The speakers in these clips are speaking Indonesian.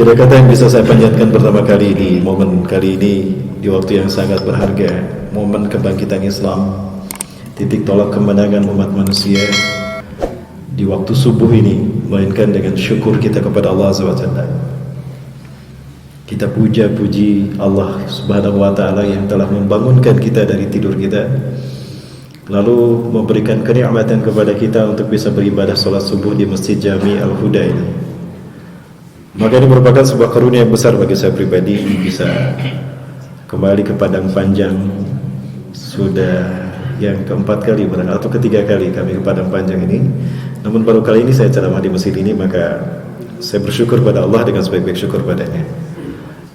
Tiada kata yang bisa saya panjatkan pertama kali di momen kali ini, di waktu yang sangat berharga, momen kebangkitan Islam, titik tolak kemenangan umat manusia di waktu subuh ini, melainkan dengan syukur kita kepada Allah SWT. Kita puja-puji Allah Subhanahu wa Ta'ala yang telah membangunkan kita dari tidur kita, lalu memberikan kenikmatan kepada kita untuk bisa beribadah salat subuh di Masjid Jami Al-Huda ini. Maka ini merupakan sebuah karunia yang besar bagi saya pribadi, bisa kembali ke Padang Panjang. Sudah yang keempat kali atau ketiga kali kami ke Padang Panjang ini. Namun baru kali ini saya ceramah di masjid ini, maka saya bersyukur pada Allah dengan sebaik-baik syukur padanya.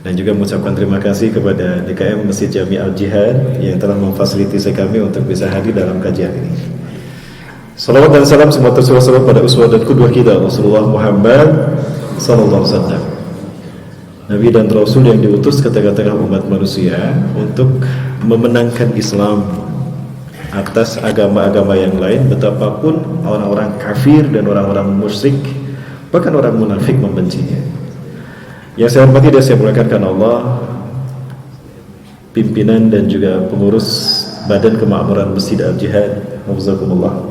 Dan juga mengucapkan terima kasih kepada DKM Masjid Jami Al-Jihad yang telah memfasilitasi kami untuk bisa hadir dalam kajian ini. Salawat dan salam semua tercurah pada uswah dan qudwah kita Rasulullah Muhammad sallallahu alaihi wasallam, Nabi dan Rasul yang diutus ke tengah-tengah umat manusia untuk memenangkan Islam atas agama-agama yang lain, betapapun orang-orang kafir dan orang-orang musyrik, bahkan orang munafik membencinya. Yang saya hormati dan saya muliakan karena Allah, pimpinan dan juga pengurus Badan Kemakmuran Masjid Al-Jihad, Hafizakumullah.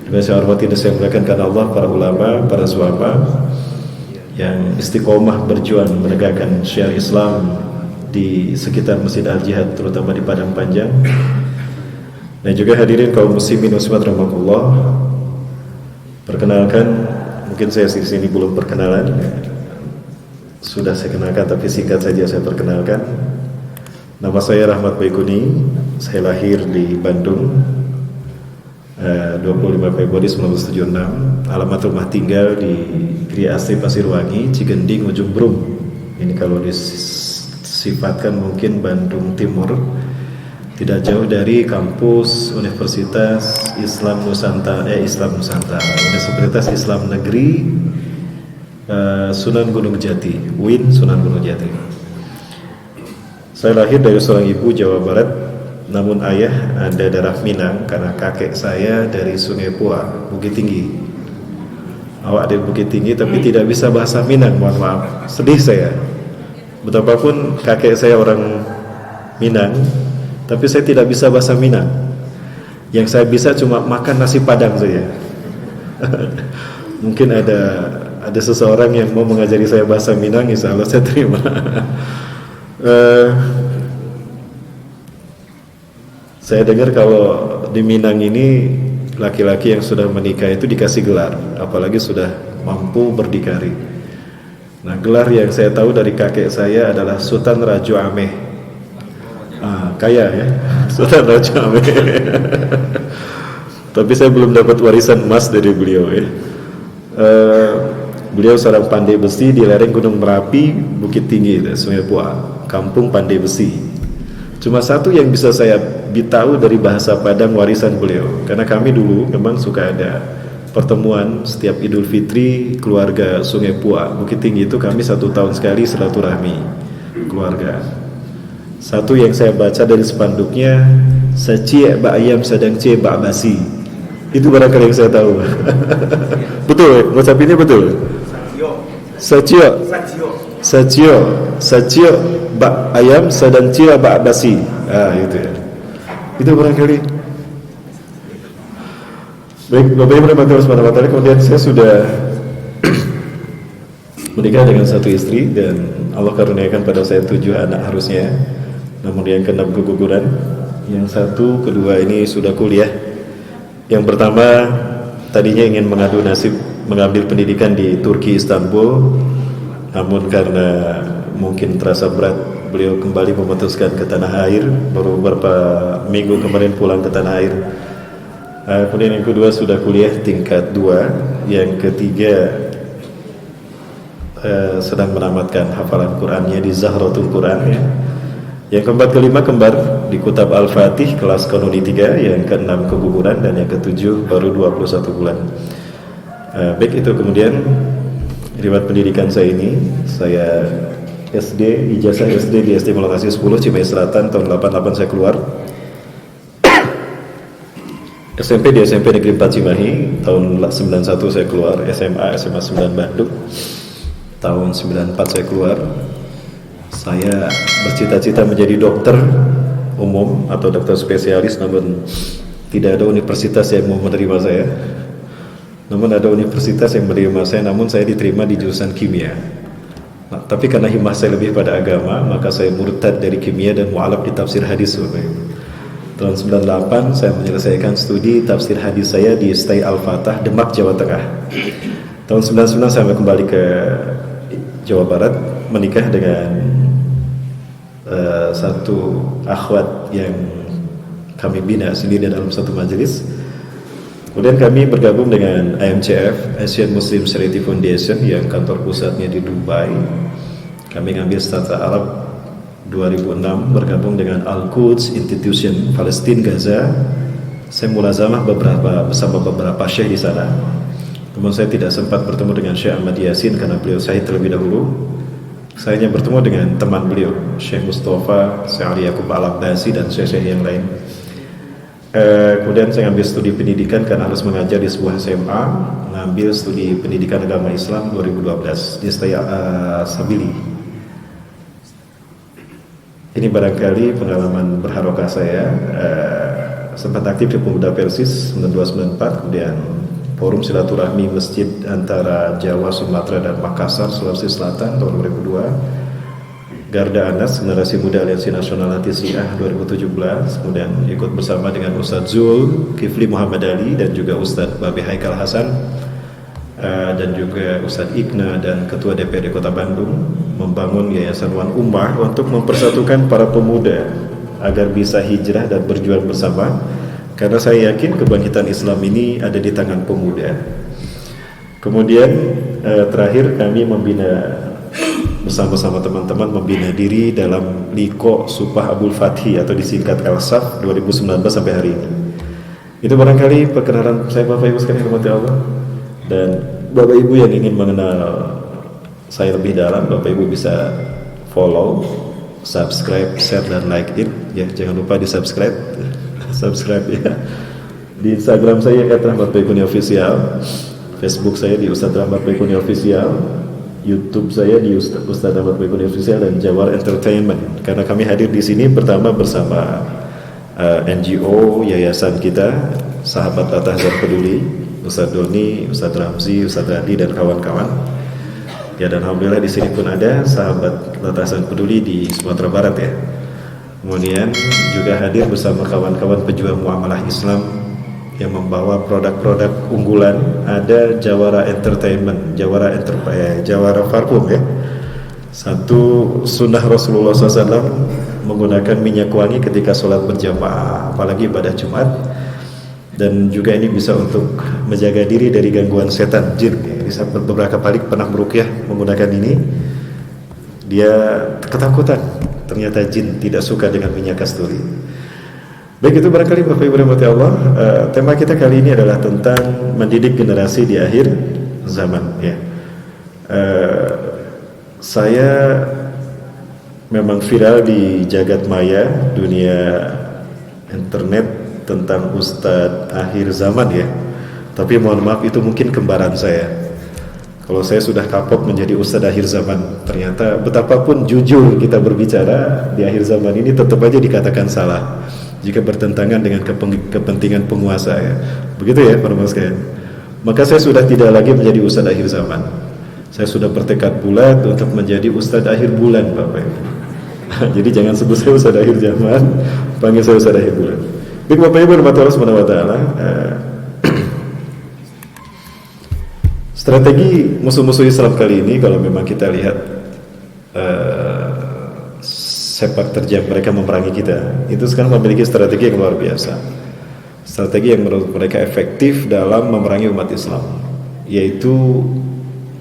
Juga saya hormati dan saya muliakan karena Allah, para ulama, para suhaba yang istiqomah berjuang menegakkan syiar Islam di sekitar Masjid Al-Jihad, terutama di Padang Panjang. Dan juga hadirin kaum muslimin muslimat rahimakumullah. Perkenalkan, mungkin saya di sini belum perkenalan. Sudah saya kenalkan, tapi singkat saja saya perkenalkan. Nama saya Rahmat Baikuni. Saya lahir di Bandung, 25 Februari 1976. Alamat rumah tinggal di Gri Asri Pasirwangi, Cigending, Ujung Brum. Ini kalau disifatkan mungkin Bandung Timur, tidak jauh dari kampus Universitas Islam Nusantara, Universitas Islam Negeri Sunan Gunung Jati, UIN Sunan Gunung Jati. Saya lahir dari seorang ibu Jawa Barat, namun ayah ada darah Minang karena kakek saya dari Sungai Pua, Bukit Tinggi. Awak dari Bukit Tinggi tapi tidak bisa bahasa Minang, mohon maaf. Sedih saya. Betapapun kakek saya orang Minang, tapi saya tidak bisa bahasa Minang. Yang saya bisa cuma makan nasi Padang saja. Mungkin ada seseorang yang mau mengajari saya bahasa Minang, insya Allah saya terima. Saya dengar kalau di Minang ini laki-laki yang sudah menikah itu dikasih gelar, apalagi sudah mampu berdikari. Nah, gelar yang saya tahu dari kakek saya adalah Sultan Rajo Ameh. Kaya ya, Sultan Rajo Ameh. Tapi saya belum dapat warisan emas dari beliau ya. Beliau seorang pandai besi di lereng Gunung Merapi, Bukit Tinggi, Sungai Pua, Kampung Pandai Besi. Cuma satu yang bisa saya tahu dari bahasa Padang warisan beliau, karena kami dulu memang suka ada pertemuan setiap Idul Fitri keluarga Sungai Pua, Bukit Tinggi itu kami 1 tahun sekali silaturahmi keluarga. Satu yang saya baca dari spanduknya, "Sacie ba ayam sedang cie ba basi." Itu barangkali yang saya tahu. Betul, WhatsApp ini betul. Sacio bak ayam sedang cia bak basi. Itu ya. Itu barangkali. Baik, Bapak Ibu rahmatullahi wabarakatuh. Kemudian saya sudah menikah dengan satu istri dan Allah karuniakan pada saya 7 anak harusnya. Namun yang ke-6 keguguran. Yang satu, kedua ini sudah kuliah. Yang pertama tadinya ingin mengadu nasib mengambil pendidikan di Turki, Istanbul, namun karena mungkin terasa berat, beliau kembali memutuskan ke tanah air. Baru beberapa minggu kemarin pulang ke tanah air. Kemudian yang kedua sudah kuliah tingkat 2. Yang ketiga sedang menamatkan hafalan Qur'annya di Zahratul Quran ya. Yang keempat kelima kembar di Kutab Al-Fatih kelas kanuni 3. Yang keenam keguguran, dan yang ketujuh baru 21 bulan. Baik, itu kemudian riwayat pendidikan saya ini. Saya SD, ijazah SD di SD Melangasi 10 Cimahi Selatan, tahun 88 saya keluar. SMP di SMP Negeri 4 Cimahi, tahun 91 saya keluar. SMA 9 Bandung. tahun 94 saya keluar. Saya bercita-cita menjadi dokter umum atau dokter spesialis, namun tidak ada universitas yang mau menerima saya. Namun ada universitas yang menerima saya, namun saya diterima di jurusan kimia. Nah, tapi karena himmah saya lebih pada agama, maka saya murtad dari kimia dan mu'alaf di tafsir hadis. Tahun 98 saya menyelesaikan studi tafsir hadis saya di STAI Al-Fatah, Demak, Jawa Tengah. Tahun 99 saya kembali ke Jawa Barat, menikah dengan satu akhwat yang kami bina sendiri dalam satu majelis. Kemudian kami bergabung dengan AMCF, Asian Muslim Charity Foundation, yang kantor pusatnya di Dubai. Kami ngambil status Arab 2006, bergabung dengan Al-Quds Institution Palestina Gaza. Saya mulazamah bersama beberapa syekh di sana. Namun saya tidak sempat bertemu dengan Syekh Ahmad Yasin karena beliau syahid terlebih dahulu. Saya hanya bertemu dengan teman beliau, Syekh Mustafa, Syekh Ali Yaqub Al-Abbasi, dan syekh-syekh yang lain. Kemudian saya ambil studi pendidikan karena harus mengajar di sebuah SMA, mengambil studi pendidikan agama Islam 2012 di Sabili. Ini barangkali pengalaman berharokah saya. Sempat aktif di Pemuda Persis 92-94, kemudian Forum Silaturahmi Masjid antara Jawa, Sumatera, dan Makassar, Sulawesi Selatan tahun 2002. Garda Anas, Generasi Muda Aliansi Nasional Anti Syiah 2017. Kemudian ikut bersama dengan Ustadz Zul, Kifli Muhammad Ali, dan juga Ustadz Babe Haikal Hasan, dan juga Ustadz Igna dan Ketua DPRD Kota Bandung, membangun Yayasan Wan Ummah untuk mempersatukan para pemuda agar bisa hijrah dan berjuang bersama. Karena saya yakin kebangkitan Islam ini ada di tangan pemuda. Kemudian terakhir kami membina bersama-sama teman-teman, membina diri dalam Liko Supah Abul Fathi atau disingkat LSAF 2019 sampai hari ini. Itu barangkali perkenalan saya, Bapak Ibu sekalian rahmati Allah. Dan Bapak Ibu yang ingin mengenal saya lebih dalam, Bapak Ibu bisa follow, subscribe, share, dan like it ya. Jangan lupa di subscribe ya. Di Instagram saya @rahmatbaikuni_official, Facebook saya di Ustadz Rahmat Baikuni Official, YouTube saya di Ustadz Rahmat Baikuni Official, dan Jawar Entertainment. Karena kami hadir di sini pertama bersama NGO yayasan kita, Sahabat Latahzan Peduli, Ustadz Doni, Ustadz Ramzi, Ustadz Radi, dan kawan-kawan. Ya, dan alhamdulillah di sini pun ada Sahabat Latahzan Peduli di Sumatera Barat ya. Kemudian juga hadir bersama kawan-kawan pejuang muamalah Islam yang membawa produk-produk unggulan. Ada Jawara Entertainment, Jawara Parfum ya. Satu sunnah Rasulullah SAW menggunakan minyak wangi ketika sholat berjamaah, apalagi pada Jumat. Dan juga ini bisa untuk menjaga diri dari gangguan setan, jin. Bisa beberapa kali pernah meruqyah menggunakan ini, dia ketakutan. Ternyata jin tidak suka dengan minyak kasturi. Baik, itu barangkali Bapak Ibu rahmati Allah. Tema kita kali ini adalah tentang mendidik generasi di akhir zaman ya. Saya memang viral di jagat maya dunia internet tentang Ustadz akhir zaman ya. Tapi mohon maaf, itu mungkin kembaran saya. Kalau saya sudah kapok menjadi Ustadz akhir zaman, ternyata betapapun jujur kita berbicara di akhir zaman ini tetap aja dikatakan salah jika bertentangan dengan kepentingan penguasa ya. Begitu ya para sekalian. Maka saya sudah tidak lagi menjadi Ustadz akhir zaman. Saya sudah bertekad bulat untuk menjadi Ustadz akhir bulan, Bapak Ibu. Jadi jangan sebut saya Ustadz akhir zaman, panggil saya Ustadz akhir bulan. Baik Bapak Ibu rahmati Allah Subhanahu wa taala. Strategi musuh-musuh Islam kali ini, kalau memang kita lihat sepak terjang mereka memerangi kita, itu sekarang memiliki strategi yang luar biasa. Strategi yang menurut mereka efektif dalam memerangi umat Islam, yaitu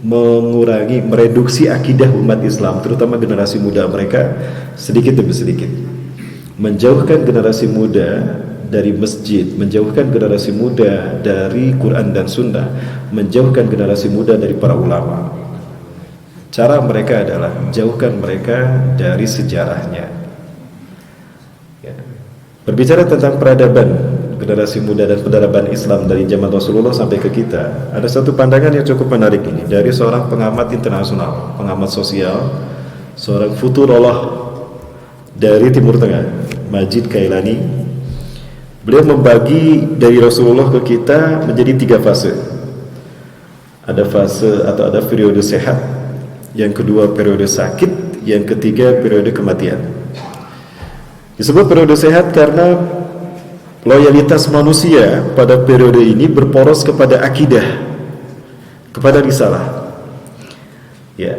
mereduksi akidah umat Islam, terutama generasi muda mereka sedikit demi sedikit. Menjauhkan generasi muda dari masjid, menjauhkan generasi muda dari Quran dan Sunnah, menjauhkan generasi muda dari para ulama. Cara mereka adalah jauhkan mereka dari sejarahnya ya. Berbicara tentang peradaban generasi muda dan penerbangan Islam dari zaman Rasulullah sampai ke kita, ada satu pandangan yang cukup menarik ini dari seorang pengamat internasional, pengamat sosial, seorang futurolog dari Timur Tengah, Majid Kailani. Beliau membagi dari Rasulullah ke kita menjadi 3 fase. Ada fase atau ada periode sehat, yang kedua periode sakit, yang ketiga periode kematian. Disebut periode sehat karena loyalitas manusia pada periode ini berporos kepada akidah, kepada risalah. Ya.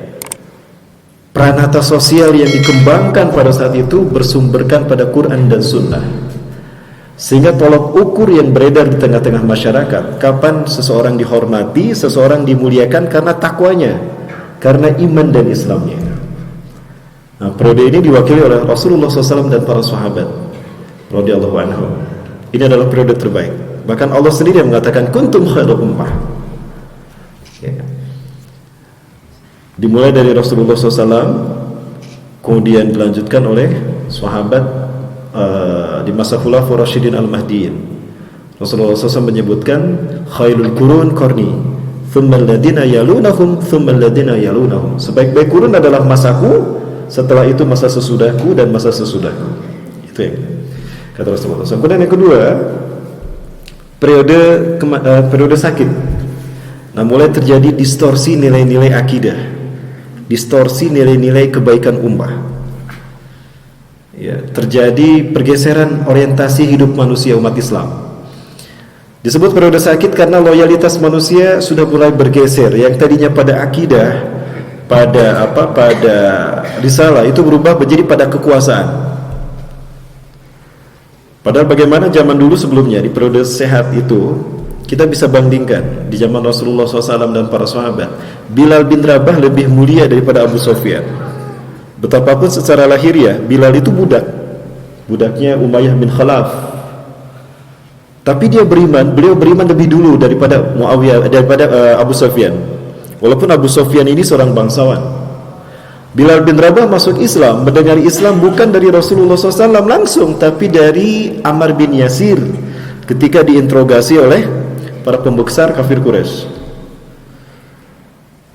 Pranata sosial yang dikembangkan pada saat itu bersumberkan pada Quran dan Sunnah. Sehingga tolak ukur yang beredar di tengah-tengah masyarakat, kapan seseorang dihormati, seseorang dimuliakan karena takwanya, karena iman dan Islamnya. Nah, periode ini diwakili oleh Rasulullah SAW dan para sahabat radhiyallahu anhum. Ini adalah periode terbaik. Bahkan Allah sendiri yang mengatakan kuntum khairu ummah. Ya. Dimulai dari Rasulullah SAW, kemudian dilanjutkan oleh sahabat di masa Khulafaur Rasyidin Al-Mahdiyin. Rasulullah SAW menyebutkan khairul qurun qarni, thumma alladhina yalunahum, thumma alladhina yalunahum. Sebaik-baik kurun adalah masaku, setelah itu masa sesudahku dan masa sesudahku. Itu yang kata Rasulullah SAW. Kemudian yang kedua, periode sakit. Nah, mulai terjadi distorsi nilai-nilai akidah, distorsi nilai-nilai kebaikan ummah. Ya, terjadi pergeseran orientasi hidup manusia umat Islam. Disebut periode sakit karena loyalitas manusia sudah mulai bergeser. Yang tadinya pada akidah, pada risalah, itu berubah menjadi pada kekuasaan. Padahal bagaimana zaman dulu sebelumnya di periode sehat itu, kita bisa bandingkan di zaman Rasulullah SAW dan para sahabat. Bilal bin Rabah lebih mulia daripada Abu Sufyan. Betapapun secara lahiriah Bilal itu budaknya Umayyah bin Khalaf. Tapi beliau beriman lebih dulu daripada Muawiyah, daripada Abu Sufyan. Walaupun Abu Sufyan ini seorang bangsawan. Bilal bin Rabah masuk Islam, mendengar Islam bukan dari Rasulullah SAW langsung, tapi dari Ammar bin Yasir ketika diinterogasi oleh para pembesar kafir Quraisy.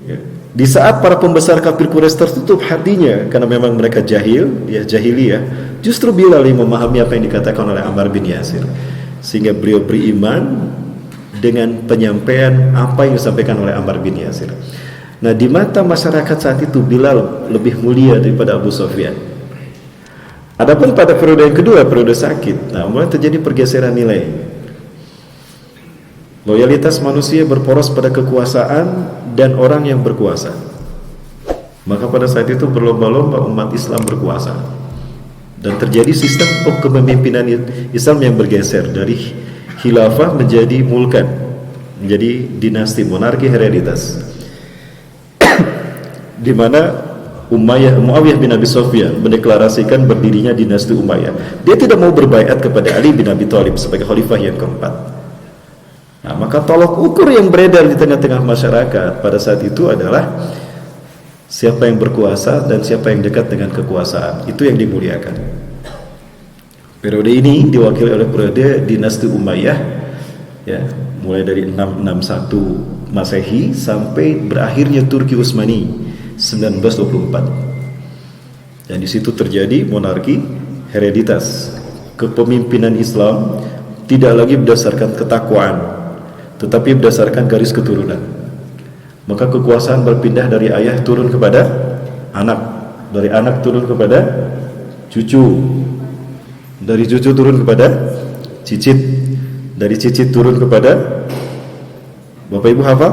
Ya. Di saat para pembesar kafir Quraisy tertutup hatinya karena memang mereka jahiliyah, justru Bilal yang memahami apa yang dikatakan oleh Ammar bin Yasir, sehingga beliau beriman dengan penyampaian apa yang disampaikan oleh Ammar bin Yasir. Nah, di mata masyarakat saat itu Bilal lebih mulia daripada Abu Sufyan. Adapun pada periode yang kedua, periode sakit, nah mulai terjadi pergeseran nilai. Loyalitas manusia berporos pada kekuasaan dan orang yang berkuasa. Maka pada saat itu berlomba-lomba umat Islam berkuasa. Dan terjadi sistem kepemimpinan Islam yang bergeser dari khilafah menjadi mulkan, menjadi dinasti, monarki hereditas. Di mana Muawiyah bin Abi Sufyan mendeklarasikan berdirinya dinasti Umayyah. Dia tidak mau berbaiat kepada Ali bin Abi Thalib sebagai khalifah yang keempat. Nah, maka tolak ukur yang beredar di tengah-tengah masyarakat pada saat itu adalah siapa yang berkuasa dan siapa yang dekat dengan kekuasaan. Itu yang dimuliakan. Periode ini diwakili oleh periode dinasti Umayyah, ya, mulai dari 661 Masehi sampai berakhirnya Turki Utsmani 1924. Dan di situ terjadi monarki hereditas. Kepemimpinan Islam tidak lagi berdasarkan ketakwaan, tetapi berdasarkan garis keturunan. Maka kekuasaan berpindah dari ayah turun kepada anak, dari anak turun kepada cucu, dari cucu turun kepada cicit, dari cicit turun kepada Bapak Ibu hafal?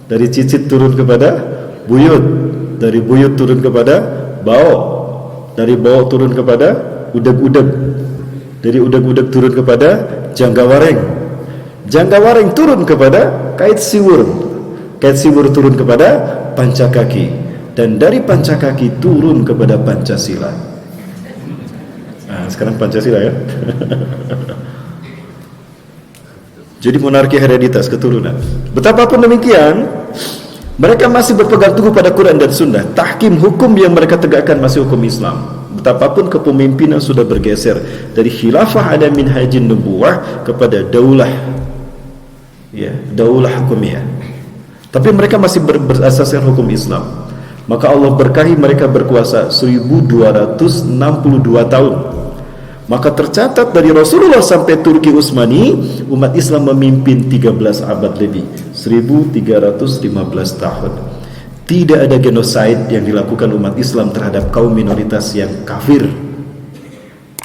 Dari cicit turun kepada buyut, dari buyut turun kepada bau, dari bau turun kepada udeg-udeg, dari udeg-udeg turun kepada janggawareng, janggawareng turun kepada kait siwur, kait siwur turun kepada pancakaki, dan dari pancakaki turun kepada Pancasila. Nah, sekarang Pancasila ya. Jadi monarki hereditas keturunan. Betapapun demikian, mereka masih berpegang teguh pada Quran dan Sunnah. Tahkim hukum yang mereka tegakkan masih hukum Islam. Betapapun kepemimpinan sudah bergeser dari khilafah ada minhajin nubuwah kepada daulah, ya, daulah hukumiyah. Tapi mereka masih berasaskan hukum Islam. Maka Allah berkahi mereka berkuasa 1262 tahun. Maka tercatat dari Rasulullah sampai Turki Utsmani, umat Islam memimpin 13 abad lebih, 1315 tahun. Tidak ada genosida yang dilakukan umat Islam terhadap kaum minoritas yang kafir.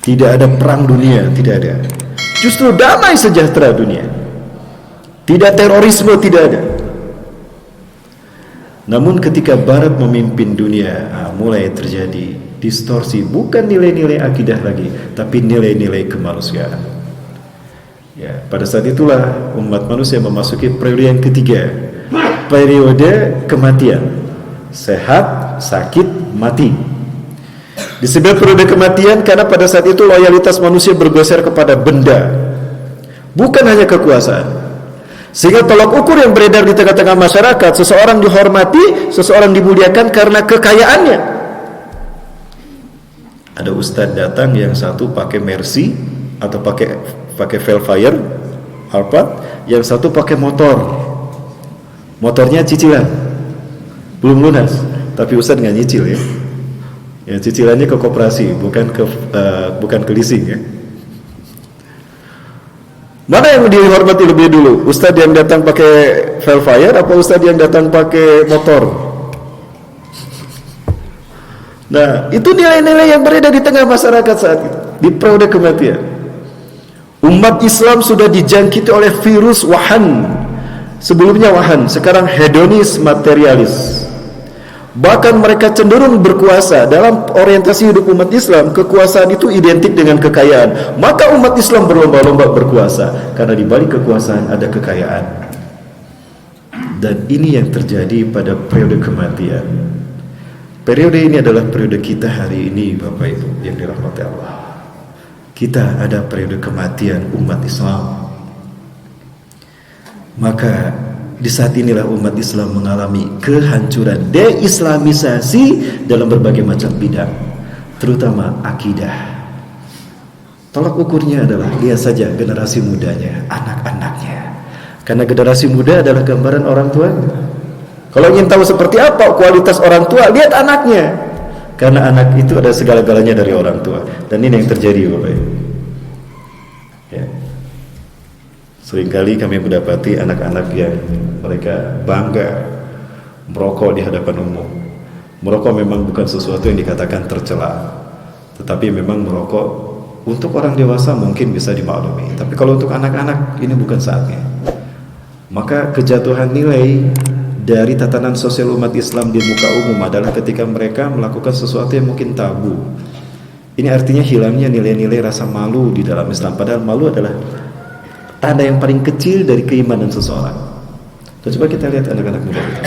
Tidak ada perang dunia, tidak ada. Justru damai sejahtera dunia. Tidak terorisme, tidak ada. Namun ketika Barat memimpin dunia, mulai terjadi distorsi, bukan nilai-nilai akidah lagi, tapi nilai-nilai kemanusiaan. Ya, pada saat itulah umat manusia memasuki periode yang ketiga, periode kematian. Sehat, sakit, mati. Disebut periode kematian karena pada saat itu loyalitas manusia bergeser kepada benda, bukan hanya kekuasaan. Sehingga tolak ukur yang beredar di tengah-tengah masyarakat, seseorang dihormati, seseorang dimuliakan karena kekayaannya. Ada ustadz datang, yang satu pakai Mercy atau pakai Velfire Alphard, yang satu pakai motornya cicilan, belum lunas, tapi ustadz nggak nyicil, ya. Ya, cicilannya ke koperasi, bukan ke leasing, ya. Mana yang dihormati lebih dulu? Ustadz yang datang pakai Velfire atau ustadz yang datang pakai motor? Nah, itu nilai-nilai yang beredar di tengah masyarakat saat itu, di periode kematian. Umat Islam sudah dijangkiti oleh virus wahan. Sebelumnya wahan, sekarang hedonis materialis. Bahkan mereka cenderung berkuasa. Dalam orientasi hidup umat Islam, kekuasaan itu identik dengan kekayaan. Maka umat Islam berlomba-lomba berkuasa, karena di balik kekuasaan ada kekayaan. Dan ini yang terjadi pada periode kematian. Periode ini adalah periode kita hari ini, Bapak Ibu yang dirahmati Allah. Kita ada periode kematian umat Islam. Maka di saat inilah umat Islam mengalami kehancuran, deislamisasi dalam berbagai macam bidang, terutama akidah. Tolak ukurnya adalah lihat saja generasi mudanya, anak-anaknya. Karena generasi muda adalah gambaran orang tuanya. Kalau ingin tahu seperti apa kualitas orang tua, lihat anaknya. Karena anak itu ada segala-galanya dari orang tua. Dan ini yang terjadi, Bapak Ibu. Ya. Seringkali kami mendapati anak-anak yang mereka bangga merokok di hadapan umum. Merokok memang bukan sesuatu yang dikatakan tercela, tetapi memang merokok untuk orang dewasa mungkin bisa dimaklumi. Tapi kalau untuk anak-anak ini bukan saatnya. Maka kejatuhan nilai dari tatanan sosial umat Islam di muka umum adalah ketika mereka melakukan sesuatu yang mungkin tabu. Ini artinya hilangnya nilai-nilai rasa malu di dalam Islam. Padahal malu adalah tanda yang paling kecil dari keimanan seseorang. Dan coba kita lihat anak-anak muda kita.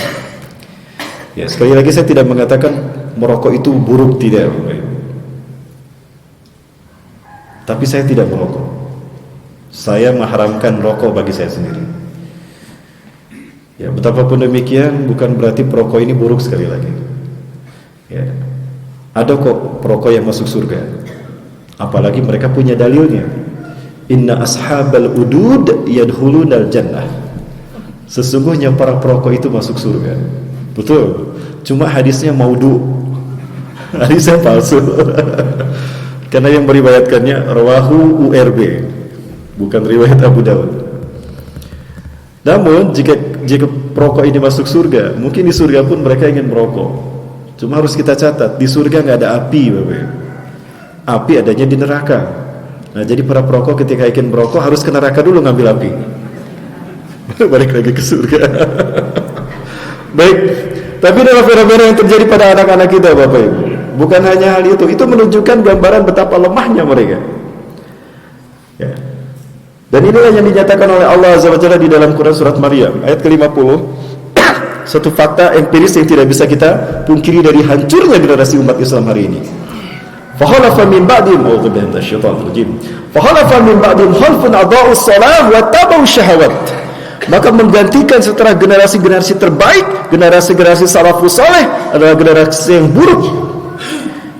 Ya, sekali lagi saya tidak mengatakan merokok itu buruk, tidak. Tapi saya tidak merokok. Saya mengharamkan rokok bagi saya sendiri. Ya, betapapun demikian bukan berarti perokok ini buruk, sekali lagi. Ya. Ada kok perokok yang masuk surga. Apalagi mereka punya dalilnya. Inna ashabal udud yadkhulunal jannah. Sesungguhnya para perokok itu masuk surga. Betul. Cuma hadisnya maudhu. Hadisnya palsu. Karena yang meriwayatkannya rawahu URB, bukan riwayat Abu Daud. Namun jika perokok ini masuk surga, mungkin di surga pun mereka ingin merokok. Cuma harus kita catat, di surga nggak ada api, Bapak. Api adanya di neraka. Nah, jadi para perokok ketika ingin merokok harus ke neraka dulu ngambil api. Balik lagi ke surga. Baik, tapi dalam fenomena yang terjadi pada anak-anak kita, Bapak Ibu, bukan hanya hal itu menunjukkan gambaran betapa lemahnya mereka. Ya. Dan inilah yang dinyatakan oleh Allah Azza wa Jalla di dalam Quran surat Maryam ayat ke-50. Satu fakta empiris yang tidak bisa kita pungkiri dari hancurnya generasi umat Islam hari ini. Fakhalafa min ba'dihim khalfun adaa'us shalah wa tabaa'us syahawat. Maka menggantikan setelah generasi-generasi terbaik, generasi-generasi salafus saleh adalah generasi yang buruk,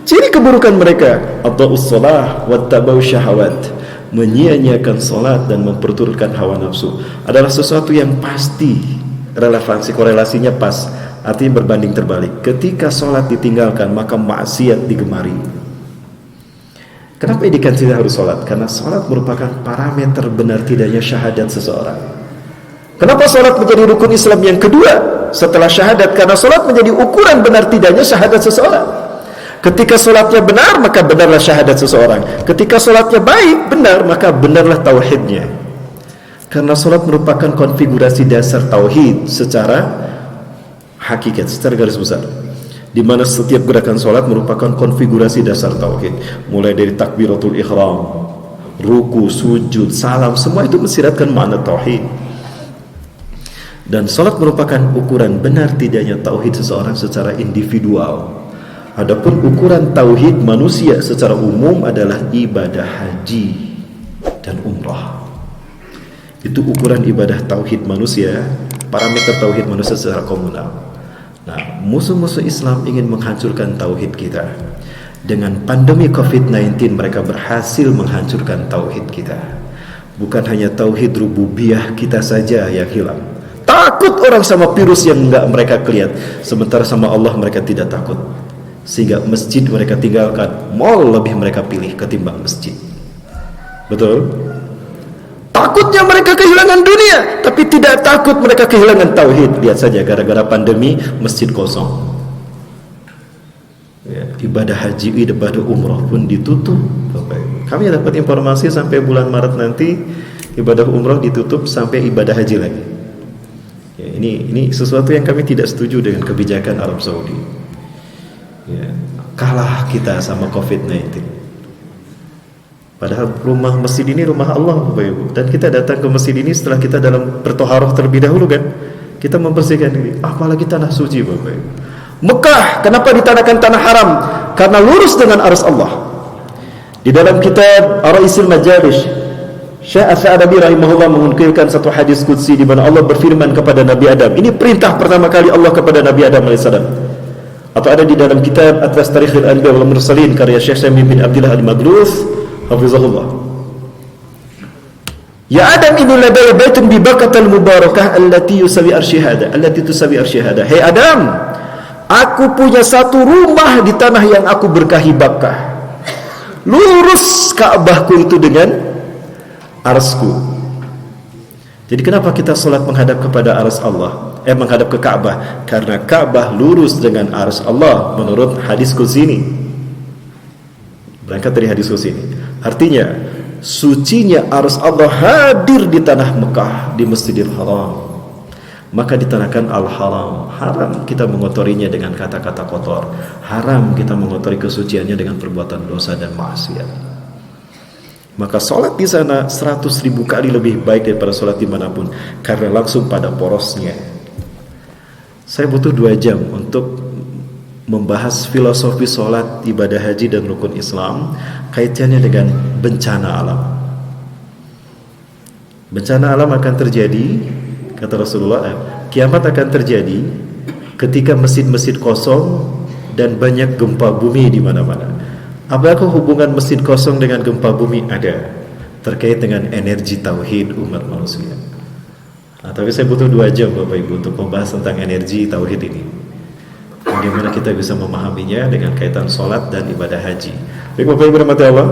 Ciri keburukan mereka, adha'us shalah wattaba'u syahawat, menyia-nyiakan salat dan memperturutkan hawa nafsu. Adalah sesuatu yang pasti relevansi, korelasinya pas, artinya berbanding terbalik. Ketika salat ditinggalkan, maka maksiat digemari. Kenapa indikasi harus salat? Karena salat merupakan parameter benar tidaknya syahadat seseorang. Kenapa salat menjadi rukun Islam yang kedua setelah syahadat? Karena salat menjadi ukuran benar tidaknya syahadat seseorang. Ketika salatnya benar, maka benarlah syahadat seseorang. Ketika salatnya baik, benar, maka benarlah tauhidnya. Karena salat merupakan konfigurasi dasar tauhid secara hakikat, secara garis besar. Di mana setiap gerakan salat merupakan konfigurasi dasar tauhid. Mulai dari takbiratul ihram, ruku, sujud, salam, semua itu mensiratkan makna tauhid. Dan salat merupakan ukuran benar tidaknya tauhid seseorang secara individual. Adapun ukuran tauhid manusia secara umum adalah ibadah haji dan umrah. Itu ukuran ibadah tauhid manusia, parameter tauhid manusia secara komunal. Nah, musuh-musuh Islam ingin menghancurkan tauhid kita. Dengan pandemi COVID-19 mereka berhasil menghancurkan tauhid kita. Bukan hanya tauhid rububiyah kita saja yang hilang. Takut orang sama virus yang enggak mereka lihat, sementara sama Allah mereka tidak takut. Sehingga masjid mereka tinggalkan, mall lebih mereka pilih ketimbang masjid. Betul? Takutnya mereka kehilangan dunia, tapi tidak takut mereka kehilangan tauhid. Lihat saja, gara-gara pandemi masjid kosong ya, ibadah haji, ibadah umrah pun ditutup. Kami dapat informasi sampai bulan Maret nanti ibadah umrah ditutup sampai ibadah haji lagi ya, ini sesuatu yang kami tidak setuju dengan kebijakan Arab Saudi ya, kalah kita sama COVID-19. Padahal rumah masjid ini rumah Allah Bapak Ibu. Dan kita datang ke masjid ini setelah kita dalam bertoharoh terlebih dahulu kan. Kita membersihkan diri. Apalagi tanah suci Bapak Ibu. Mekah, kenapa ditanakan tanah haram? Karena lurus dengan arus Allah. Di dalam kitab Ar-Ra'isul Majalis, Syekh As-Sa'dabi rahimahullah menukilkan satu hadis qudsi di mana Allah berfirman kepada Nabi Adam. Ini perintah pertama kali Allah kepada Nabi Adam AS. Atau ada di dalam kitab Atlas Tarikhil Anbiya wal Mursalin karya Syekh Syamim bin Abdullah Al-Maghluz hafizahullah. Ya Adam, ini ladaya baitun bi baqatal mubarakah allati yusawi arsyihada, allati tusawi arsyihada. Hei Adam, aku punya satu rumah di tanah yang aku berkahi Bakkah. Lurus Ka'bahku itu dengan arsku. Jadi kenapa kita salat menghadap kepada ars Allah? Menghadap ke Ka'bah? Karena Ka'bah lurus dengan ars Allah menurut hadis qudsi ini. Berangkat dari hadis qudsi ini. Artinya sucinya arus Allah hadir di tanah Mekah, di Masjidil Haram. Maka ditanakan Al-Haram. Haram kita mengotorinya dengan kata-kata kotor. Haram kita mengotori kesuciannya dengan perbuatan dosa dan maksiat. Maka sholat di sana 100.000 kali lebih baik daripada sholat dimanapun, karena langsung pada porosnya. Saya butuh 2 jam untuk membahas filosofi sholat, ibadah haji dan rukun Islam, kaitannya dengan bencana alam. Bencana alam akan terjadi, kata Rasulullah, kiamat akan terjadi ketika masjid-masjid kosong dan banyak gempa bumi di mana-mana. Apakah hubungan masjid kosong dengan gempa bumi? Ada, terkait dengan energi tauhid umat manusia. Tapi saya butuh 2 jam Bapak Ibu untuk membahas tentang energi tauhid ini. Bagaimana kita bisa memahaminya dengan kaitan sholat dan ibadah haji. Baik Bapak Ibu rahmati Allah.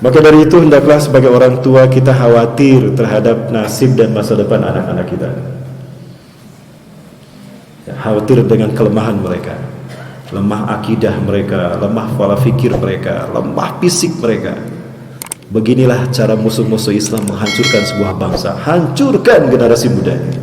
Maka dari itu hendaklah sebagai orang tua kita khawatir terhadap nasib dan masa depan anak-anak kita. Khawatir dengan kelemahan mereka, lemah akidah mereka, lemah pola fikir mereka, lemah fisik mereka. Beginilah cara musuh-musuh Islam menghancurkan sebuah bangsa, hancurkan generasi mudanya.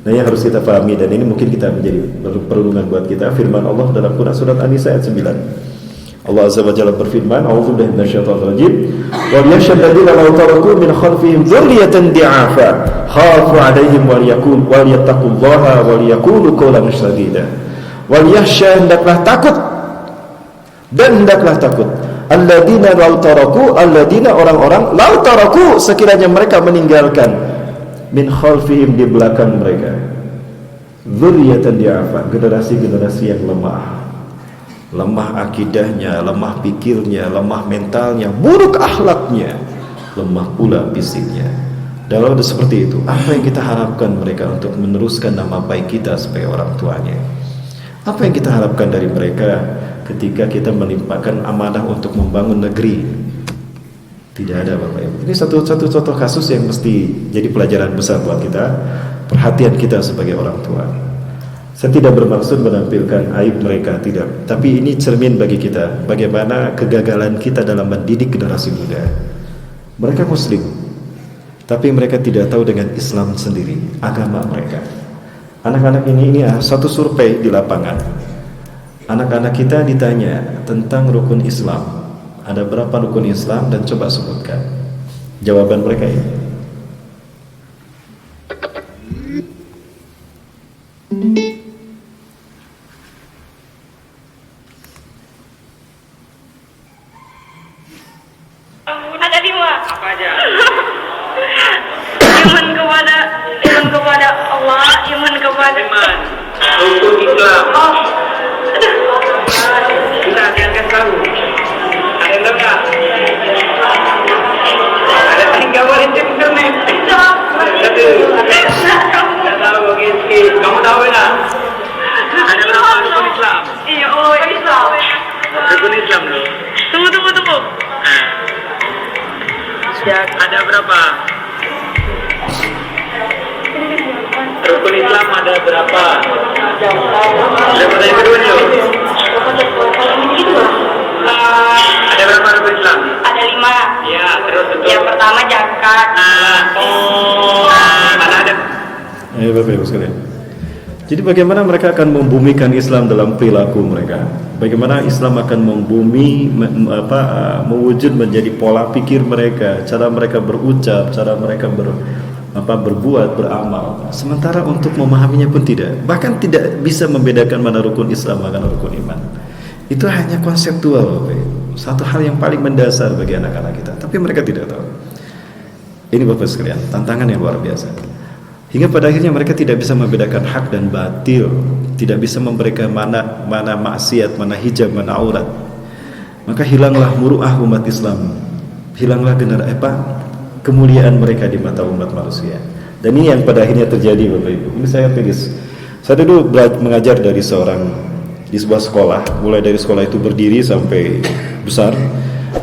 Nah, yang harus kita pahami, dan ini mungkin kita menjadi perlindungan buat kita, firman Allah dalam Quran surat An-Nisa ayat 9. Allah Azza wa Jalla berfirman, a'udzubillahi minasyaitonir rajim, wa yakhshal ladzina law taraku min khalfihim dzurriyyatan di'afa khafu 'alaihim wa yattaqullaha wa yaqulu qawlan sadida. Wa yakhsha, hendaklah takut dan hendaklah takut alladzina law taraku, alladzina orang-orang law taraku, sekiranya mereka meninggalkan min khalfihim, di belakang mereka, dzurriyyatan di'afa, generasi-generasi yang lemah, lemah akidahnya, lemah pikirnya, lemah mentalnya, buruk akhlaknya, lemah pula fisiknya. Kalau seperti itu, apa yang kita harapkan mereka untuk meneruskan nama baik kita sebagai orang tuanya? Apa yang kita harapkan dari mereka ketika kita melimpahkan amanah untuk membangun negeri? Tidak ada, Bapak Ibu. Ini satu contoh kasus yang mesti jadi pelajaran besar buat kita, perhatian kita sebagai orang tua. Saya tidak bermaksud menampilkan aib mereka, tidak. Tapi ini cermin bagi kita, bagaimana kegagalan kita dalam mendidik generasi muda. Mereka Muslim, tapi mereka tidak tahu dengan Islam sendiri, agama mereka. Anak-anak ini satu survei di lapangan. Anak-anak kita ditanya tentang rukun Islam. Ada berapa rukun Islam dan coba sebutkan. Jawaban mereka ini. Ada 5. Apa aja? Iman kepada Allah, iman kepada Rukun Islam. Oh. Kita akan tahu. Ada yang tahu nggak? Ada 3 wanita internet. Satu. Tidak tahu begitu. Kamu tahu nggak? Ada berapa rukun Islam? Iya, oh Islam. Rukun Islam loh. Tunggu. Ada berapa? Rukun Islam ada berapa? Ada yang kedua nih. Ada berapa rukun Islam? Ada 5. Ya, terus betul. Yang pertama zakat. Mana ada? Ayo Bapak Ibu sekalian. Jadi bagaimana mereka akan membumikan Islam dalam perilaku mereka? Bagaimana Islam akan mewujud menjadi pola pikir mereka, cara mereka berucap, cara mereka berbuat, beramal. Sementara untuk memahaminya pun tidak. Bahkan tidak bisa membedakan mana rukun Islam, mana rukun iman. Itu hanya konseptual, Bapak Ibu. Satu hal yang paling mendasar bagi anak-anak kita, tapi mereka tidak tahu. Ini Bapak sekalian, tantangan yang luar biasa. Hingga pada akhirnya mereka tidak bisa membedakan hak dan batil, tidak bisa memberikan mana maksiat, mana hijab, mana aurat. Maka hilanglah muruah umat Islam, hilanglah kemuliaan mereka di mata umat manusia. Dan ini yang pada akhirnya terjadi, Bapak Ibu. Ini saya tulis. Saya dulu mengajar dari di sebuah sekolah, mulai dari sekolah itu berdiri sampai besar.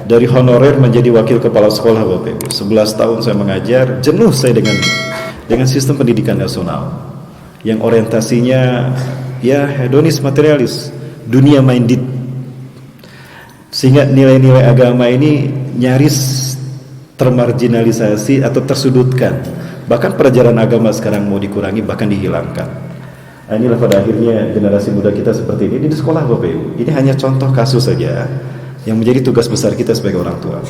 Dari honorer menjadi wakil kepala sekolah, Bapak Ibu. 11 tahun saya mengajar, jenuh saya dengan sistem pendidikan nasional yang orientasinya hedonis, materialis, dunia minded, sehingga nilai-nilai agama ini nyaris termarginalisasi atau tersudutkan. Bahkan pelajaran agama sekarang mau dikurangi, bahkan dihilangkan. Inilah pada akhirnya generasi muda kita seperti ini di sekolah, Bapak Ibu. Ini hanya contoh kasus saja yang menjadi tugas besar kita sebagai orang tua.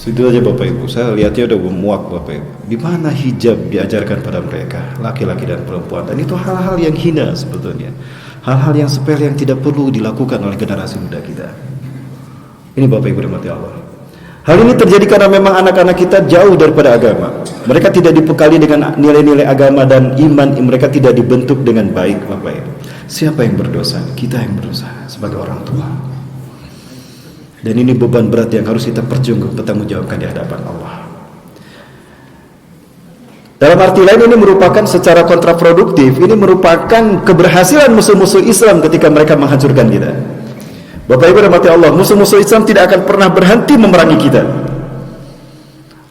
Itu aja Bapak Ibu, saya lihatnya udah muak Bapak Ibu. Di mana hijab diajarkan pada mereka, laki-laki dan perempuan, dan itu hal-hal yang hina sebetulnya, hal-hal yang sepele yang tidak perlu dilakukan oleh generasi muda kita. Ini Bapak Ibu rahmati Allah. Hal ini terjadi karena memang anak-anak kita jauh daripada agama. Mereka tidak dibekali dengan nilai-nilai agama dan iman, mereka tidak dibentuk dengan baik, Bapak Ibu. Siapa yang berdosa? Kita yang berdosa sebagai orang tua. Dan ini beban berat yang harus kita pertanggungjawabkan di hadapan Allah. Dalam arti lain ini merupakan secara kontraproduktif, ini merupakan keberhasilan musuh-musuh Islam ketika mereka menghancurkan kita. Bapak Ibu rahmati Allah, musuh-musuh Islam tidak akan pernah berhenti memerangi kita.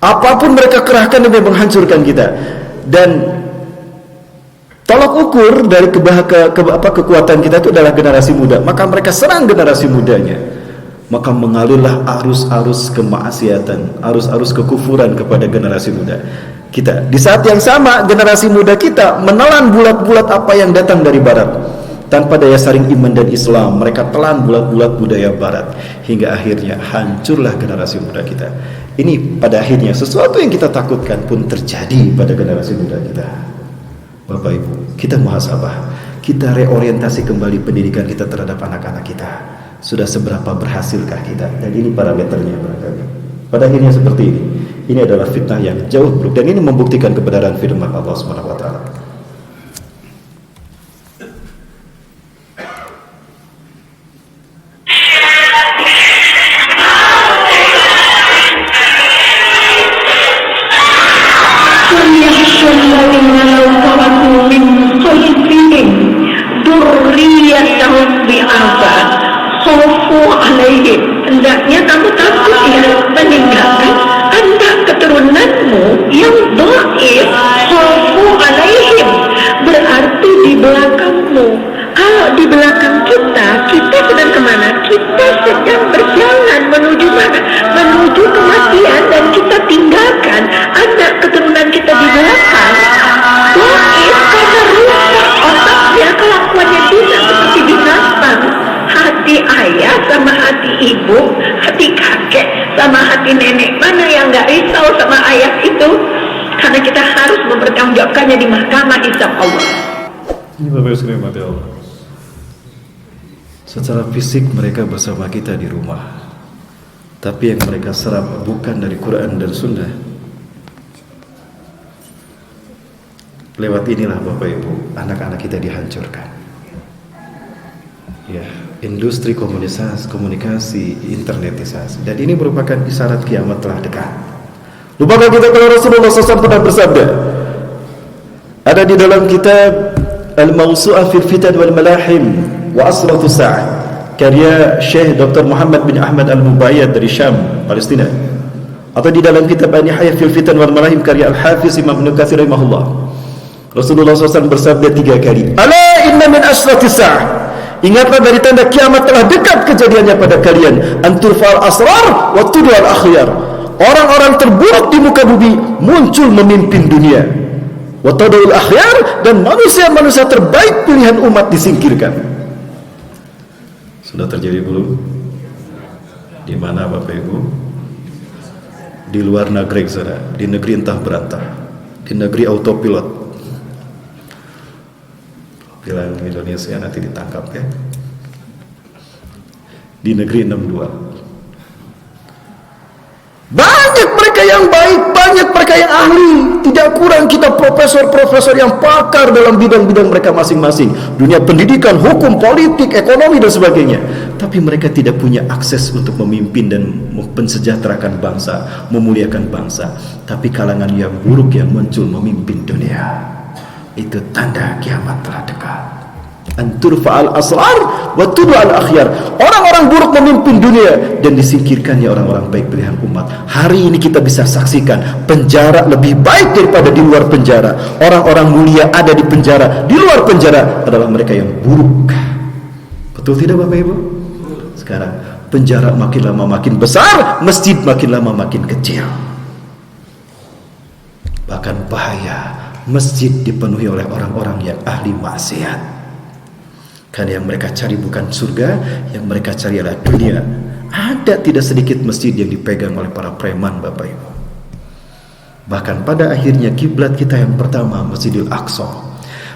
Apapun mereka kerahkan demi menghancurkan kita. Dan tolak ukur dari kekuatan kita itu adalah generasi muda. Maka mereka serang generasi mudanya. Maka mengalirlah arus-arus kemaksiatan, arus-arus kekufuran kepada generasi muda kita. Di saat yang sama, generasi muda kita menelan bulat-bulat apa yang datang dari barat. Tanpa daya saring iman dan Islam, mereka telan bulat-bulat budaya barat. Hingga akhirnya hancurlah generasi muda kita. Ini pada akhirnya sesuatu yang kita takutkan pun terjadi pada generasi muda kita. Bapak Ibu, kita muhasabah, kita reorientasi kembali pendidikan kita terhadap anak-anak kita. Sudah seberapa berhasilkah kita? Dan ini parameternya barangkali. Pada akhirnya seperti ini. Ini adalah fitnah yang jauh buruk, dan ini membuktikan kebenaran firman Allah Subhanahu wa taala. Hendaknya kamu takut ya meninggalkan anak keturunanmu yang dhaif. Khawfu alaihim berarti di belakangmu. Kalau di belakang kita sedang kemana? Kita sedang berjalan menuju mana? Menuju kematian, dan kita tinggalkan anak keturunan kita di belakang. Dhaif karena rusak otaknya, kelakuannya tidak seperti binatang. Hati ayah sama hati ibu, hati kakek sama hati nenek, mana yang gak risau sama ayah itu? Karena kita harus mempertanggungjawabkannya di mahkamah hisab Allah. Ini Bapak Ibu sekalian mati Allah. Secara fisik mereka bersama kita di rumah, tapi yang mereka serap bukan dari Quran dan Sunnah. Lewat inilah Bapak Ibu, anak-anak kita dihancurkan. Ya, industri komunikasi, internetisasi, dan ini merupakan isyarat kiamat telah dekat. Lupakah kita kalau Rasulullah SAW pernah bersabda, ada di dalam kitab Al-Mawsu'ah fil Fitan wal Malahim wa Asratu Sa'ah, karya Syekh Dr. Muhammad bin Ahmad Al-Mubayyad dari Syam, Palestina, atau di dalam kitab An-Nihayah fil Fitan wal Malahim karya Al-Hafiz Imam Ibnu Katsir rahimahullah, Rasulullah SAW bersabda 3 kali, ala inna min asrati sa'ah, ingatlah dari tanda kiamat telah dekat kejadiannya pada kalian, anturfal asrar wa tudwal akhyar, orang-orang terburuk di muka bumi muncul memimpin dunia, wa tudwal akhyar, dan manusia-manusia terbaik pilihan umat disingkirkan. Sudah terjadi belum? Di mana Bapak Ibu? Di luar negeri sana, di negeri entah berantah, di negeri autopilot. Bilang Indonesia nanti ditangkap ya. Di negeri 62. Banyak mereka yang baik, banyak mereka yang ahli. Tidak kurang kita profesor-profesor yang pakar dalam bidang-bidang mereka masing-masing. Dunia pendidikan, hukum, politik, ekonomi dan sebagainya. Tapi mereka tidak punya akses untuk memimpin dan mensejahterakan bangsa, memuliakan bangsa. Tapi kalangan yang buruk yang muncul memimpin dunia. Itu tanda kiamat telah dekat. Anturfa'al asrar wa tudwal akhyar, orang-orang buruk memimpin dunia dan disingkirkannya orang-orang baik pilihan umat. Hari ini kita bisa saksikan penjara lebih baik daripada di luar penjara. Orang-orang mulia ada di penjara, di luar penjara adalah mereka yang buruk. Betul tidak Bapak Ibu? Sekarang penjara makin lama makin besar, masjid makin lama makin kecil. Bahkan bahaya, masjid dipenuhi oleh orang-orang yang ahli maksiat. Karena yang mereka cari bukan surga, yang mereka cari adalah dunia. Ada tidak sedikit masjid yang dipegang oleh para preman Bapak Ibu. Bahkan pada akhirnya kiblat kita yang pertama, Masjidil Aqsa,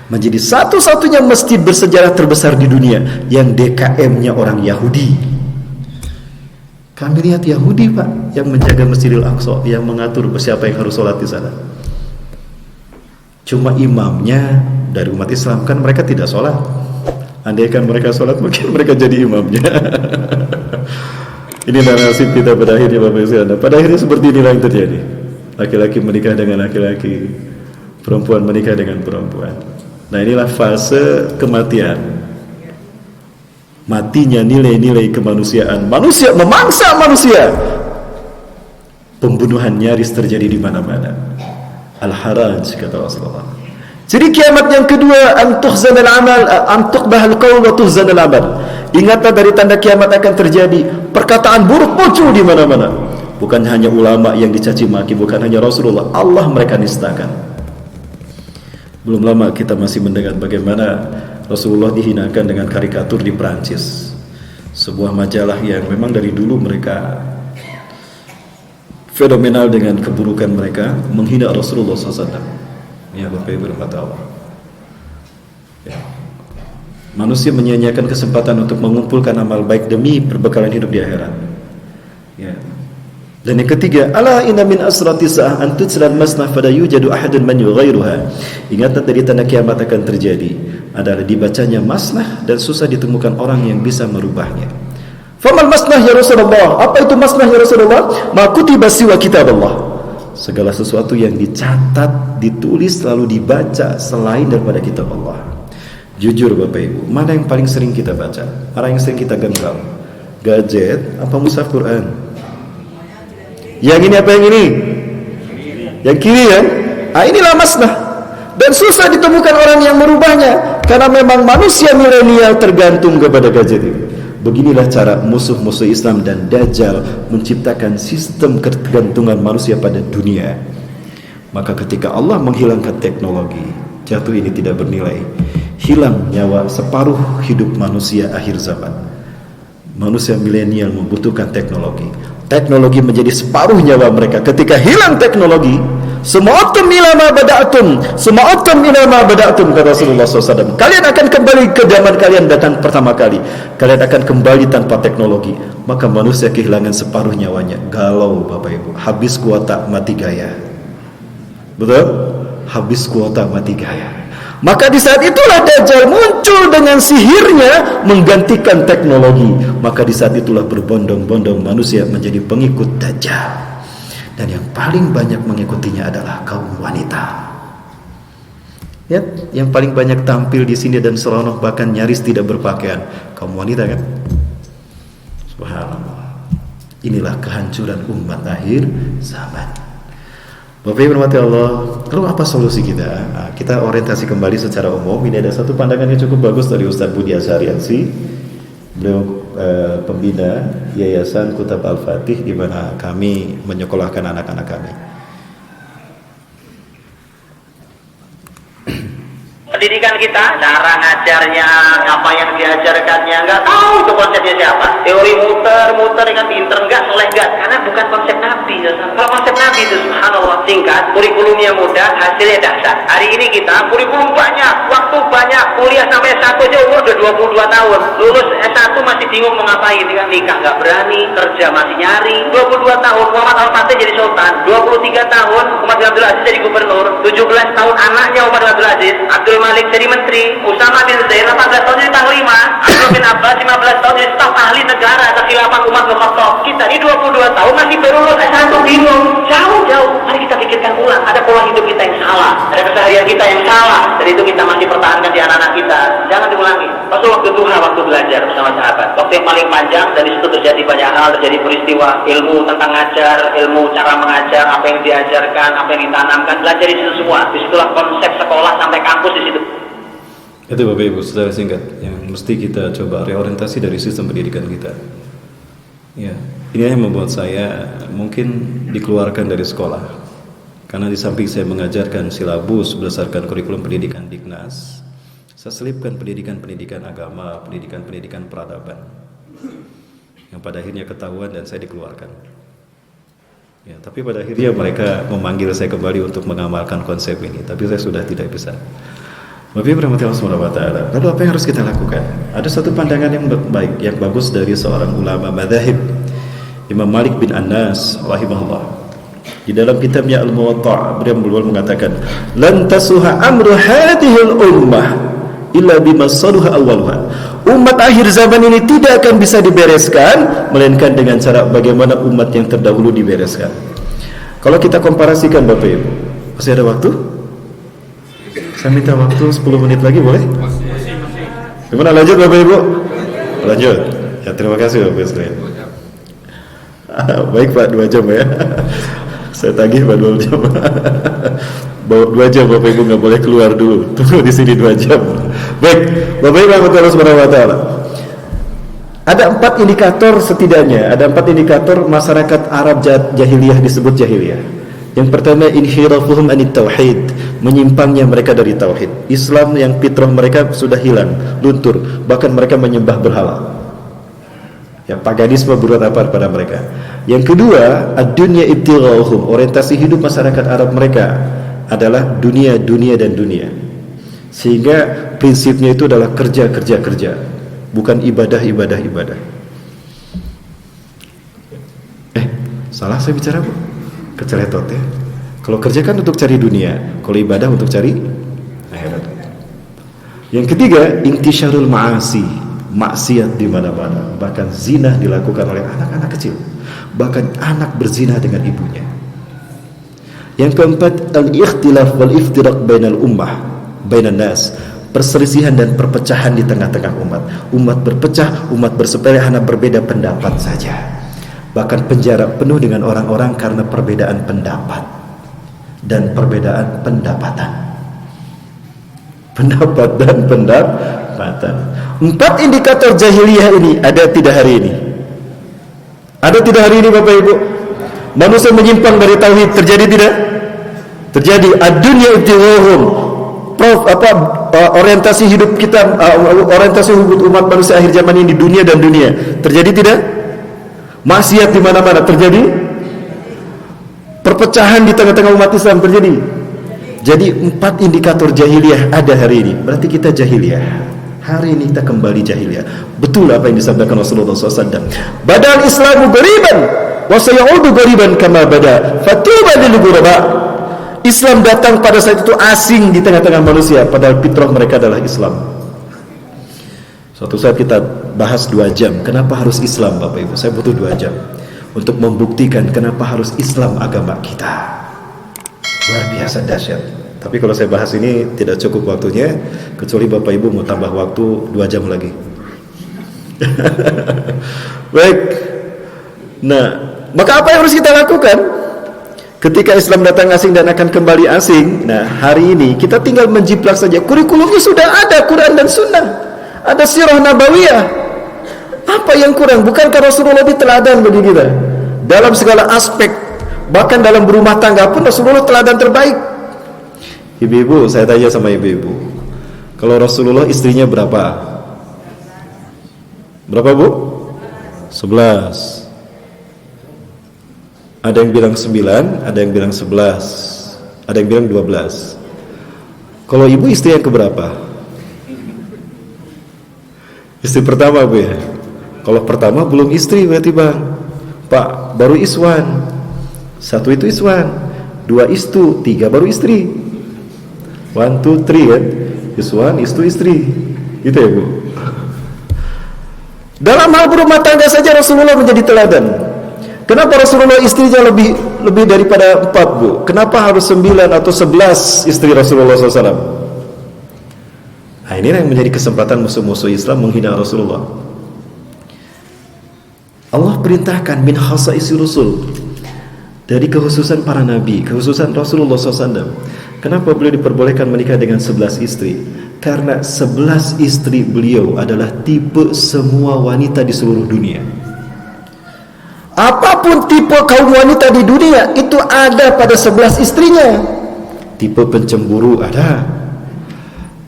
menjadi satu-satunya masjid bersejarah terbesar di dunia yang DKM-nya orang Yahudi. Kami lihat Yahudi Pak yang menjaga Masjidil Aqsa, yang mengatur siapa yang harus sholat di sana. Cuma imamnya dari umat Islam, kan mereka tidak sholat. Andaikan mereka sholat, mungkin mereka jadi imamnya. Inilah nasib kita pada akhirnya Bapak Ibu. Pada akhirnya seperti inilah yang terjadi. Laki-laki menikah dengan laki-laki, perempuan menikah dengan perempuan. Nah inilah fase kematian. Matinya nilai-nilai kemanusiaan. Manusia memangsa manusia. Pembunuhan nyaris terjadi di mana-mana. Al-haraj kata Rasulullah. Jadi kiamat yang kedua, antukhzanal amal, antuqbahal qaul wa tuhzanal amal. Ingatlah dari tanda kiamat akan terjadi perkataan buruk muncul di mana-mana. Bukan hanya ulama yang dicaci maki, bukan hanya Rasulullah, Allah mereka nistakan. Belum lama kita masih mendengar bagaimana Rasulullah dihinakan dengan karikatur di Perancis. Sebuah majalah yang memang dari dulu mereka fenomenal dengan keburukan mereka, menghina Rasulullah SAW. Ya Bapak Ibu rahmat Allah. Manusia menyia-nyiakan kesempatan untuk mengumpulkan amal baik demi perbekalan hidup di akhirat. Ya. Dan yang ketiga, ala inna min asrati sa'ah an tutsral masnah fala yujadu ahadun man yughayyiruha. Ingatlah dari tanda kiamat akan terjadi adalah dibacanya masnah dan susah ditemukan orang yang bisa merubahnya. Famal masnah ya Rasulullah? Apa itu masnah ya Rasulullah? Ma kutiba siwa kitaballah. Segala sesuatu yang dicatat, ditulis lalu dibaca selain daripada kitab Allah. Jujur Bapak Ibu, mana yang paling sering kita baca? Mana yang sering kita genggam? Gadget apa mushaf Quran? Yang ini apa yang ini? Yang kiri kan? Inilah masnah. Dan susah ditemukan orang yang merubahnya karena memang manusia milenial tergantung kepada gadget itu. Beginilah cara musuh-musuh Islam dan Dajjal menciptakan sistem ketergantungan manusia pada dunia. Maka ketika Allah menghilangkan teknologi, jatuh ini tidak bernilai. Hilang nyawa separuh hidup manusia akhir zaman. Manusia milenial membutuhkan teknologi. Teknologi menjadi separuh nyawa mereka. Ketika hilang teknologi, sema'atum ila ma bada'atum, sema'atum ila ma bada'atum, kata Rasulullah SAW. Kalian akan kembali ke zaman kalian datang pertama kali. Kalian akan kembali tanpa teknologi. Maka manusia kehilangan separuh nyawanya. Galau Bapak Ibu, habis kuota mati gaya. Betul? Habis kuota mati gaya. Maka di saat itulah Dajjal muncul dengan sihirnya menggantikan teknologi. Maka di saat itulah berbondong-bondong manusia menjadi pengikut Dajjal. Dan yang paling banyak mengikutinya adalah kaum wanita. Ya, yang paling banyak tampil di sini dan seronok bahkan nyaris tidak berpakaian, kaum wanita kan? Subhanallah. Inilah kehancuran umat akhir zaman. Bapak Ibu rahmati Allah, lalu apa solusi kita? Nah, kita orientasi kembali secara umum. Ini ada satu pandangan yang cukup bagus dari Ustaz Budi Azhariansi. Beliau pembina Yayasan Kutab Al-Fatih, di mana kami menyekolahkan anak-anak kami. Pendidikan kita, cara ngajarnya, apa yang diajarkannya, nggak tahu itu konsepnya siapa. Teori muter kan pinter, nggak soleh nggak, karena bukan konsep Nabi. Kalau konsep Nabi itu subhanallah singkat, kurikulumnya mudah, hasilnya dahsyat. Hari ini kita kurikulum banyak, waktu banyak, kuliah sampai S1 aja umur udah 22 tahun, lulus S1 masih bingung mau ngapain, dengan nikah nggak berani, kerja masih nyari. 22 tahun Muhammad Al-Fatih jadi sultan, 23 tahun Umar bin Abdul Aziz jadi gubernur, 17 tahun anaknya Umar bin Abdul Aziz, Abdul Malik jadi menteri, Usama bin Zaid 18 tahun jadi panglima, Abdul bin Abbas 15 tahun jadi staf ahli negara atas khilafah Umar bin Khattab. Kita ini 22 tahun masih baru lulus S1 bingung, jauh-jauh. Mari kita pikirkan ulang, ada pola hidup kita yang salah, ada keseharian kita yang salah, dan itu kita masih pertahankan di anak-anak kita. Jangan diulangi. Pas waktu duha, waktu belajar bersama sahabat, waktu yang paling panjang, dan di situ terjadi banyak hal, terjadi peristiwa, ilmu tentang ngajar, ilmu cara mengajar, apa yang diajarkan, apa yang ditanamkan, belajar di situ semua. Disitulah konsep sekolah sampai kampus di situ. Itu Bapak Ibu secara singkat yang mesti kita coba reorientasi dari sistem pendidikan kita. Ya, ini yang membuat saya mungkin dikeluarkan dari sekolah. Karena di samping saya mengajarkan silabus berdasarkan kurikulum pendidikan Dignas, saya selipkan pendidikan-pendidikan agama, pendidikan-pendidikan peradaban. Yang pada akhirnya ketahuan dan saya dikeluarkan. Ya, tapi pada akhirnya mereka memanggil saya kembali untuk mengamalkan konsep ini, tapi saya sudah tidak bisa. Bapak Ibu rahmatullahi wabarakatuh. Lalu apa yang harus kita lakukan? Ada satu pandangan yang baik, yang bagus dari seorang ulama madzhab, Imam Malik bin Anas rahimahullah. Di dalam kitabnya Al-Muwatta', beliau mengatakan, "Lan tasuha amru hadhil ummah illa bima saluha awwaluha." Umat akhir zaman ini tidak akan bisa dibereskan melainkan dengan cara bagaimana umat yang terdahulu dibereskan. Kalau kita komparasikan Bapak Ibu, masih ada waktu? Saya minta waktu 10 menit lagi boleh? Gimana lanjut Bapak Ibu? Lanjut. Ya terima kasih Bapak Ibu. Baik Pak, 2 jam ya. Saya tagih Pak 2 jam. 2 jam Bapak Ibu nggak boleh keluar dulu. Tunggu di sini 2 jam. Baik, Bapak Ibu rahmatullahi wabarakatuh. Ada 4 indikator setidaknya. Ada 4 indikator masyarakat Arab jahiliyah disebut jahiliyah. Yang pertama, inhirafuhum anit tauhid, menyimpangnya mereka dari tauhid. Islam yang fitrah mereka sudah hilang, luntur, bahkan mereka menyembah berhala. Ya, paganisme berurat apa pada mereka. Yang kedua, ad-dunya ibtighauhum, orientasi hidup masyarakat Arab mereka adalah dunia, dunia dan dunia. Sehingga prinsipnya itu adalah kerja, bukan ibadah. Salah saya bicara, Bu? Keceletot ya. Kalau kerja kan untuk cari dunia, kalau ibadah untuk cari akhirat. Yang ketiga, intisyarul ma'asi, maksiat di mana-mana, bahkan zina dilakukan oleh anak-anak kecil, bahkan anak berzina dengan ibunya. Yang keempat, al-ikhtilaf wal iftiraq bainal ummah, bainan nas, perselisihan dan perpecahan di tengah-tengah umat. Umat berpecah, umat bersepele hanya berbeda pendapat saja. Bahkan penjara penuh dengan orang-orang karena perbedaan pendapat dan perbedaan pendapatan. Pendapat dan pendapatan. 4 indikator jahiliyah ini ada tidak hari ini? Ada tidak hari ini Bapak Ibu? Manusia menyimpang dari tauhid, terjadi tidak? Terjadi. Ad-dunya ibtighahum. Orientasi hidup kita, orientasi hidup umat manusia akhir zaman ini di dunia dan dunia. Terjadi tidak? Maksiat di mana-mana terjadi. Perpecahan di tengah-tengah umat Islam terjadi. Jadi 4 indikator jahiliyah ada hari ini. Berarti kita jahiliyah. Hari ini kita kembali jahiliyah. Betul apa yang disampaikan Rasulullah SAW. Badal Islamu ghariban wa sayaudu ghariban kama bada. Fatuba lil ghuraba. Islam datang pada saat itu asing di tengah-tengah manusia, padahal fitrah mereka adalah Islam. Suatu saat kita bahas 2 jam. Kenapa harus Islam Bapak Ibu? Saya butuh 2 jam untuk membuktikan kenapa harus Islam agama kita. Luar biasa dahsyat. Tapi kalau saya bahas ini tidak cukup waktunya, kecuali Bapak Ibu mau tambah waktu 2 jam lagi. Baik. Nah, maka apa yang harus kita lakukan ketika Islam datang asing dan akan kembali asing? Nah, hari ini kita tinggal menjiplak saja. Kurikulumnya sudah ada, Quran dan Sunnah. Ada sirah nabawiyah. Apa yang kurang? Bukankah Rasulullah itu teladan bagi kita dalam segala aspek? Bahkan dalam berumah tangga pun Rasulullah teladan terbaik. Ibu-ibu, saya tanya sama ibu-ibu, kalau Rasulullah istrinya berapa? Berapa Bu? 11. Ada yang bilang 9, ada yang bilang 11, ada yang bilang 12. Kalau ibu istri yang keberapa? Istri pertama Bu ya. Kalau pertama belum istri berarti Bang. Pak, baru iswan. 1 itu iswan, 2 istu, 3 baru istri. 1, 2, 3 kan. Iswan, istu, istri. Gitu ya Bu. Dalam hal berumah tangga saja Rasulullah menjadi teladan. Kenapa Rasulullah istrinya lebih daripada 4 Bu? Kenapa harus 9 atau 11 istri Rasulullah SAW? Nah, ini yang menjadi kesempatan musuh-musuh Islam menghina Rasulullah. Allah perintahkan min khasaisi rusul, dari kekhususan para nabi, kekhususan Rasulullah SAW. Kenapa beliau diperbolehkan menikah dengan 11 istri? Karena 11 istri beliau adalah tipe semua wanita di seluruh dunia. Apapun tipe kaum wanita di dunia itu ada pada 11 istrinya. Tipe pencemburu ada,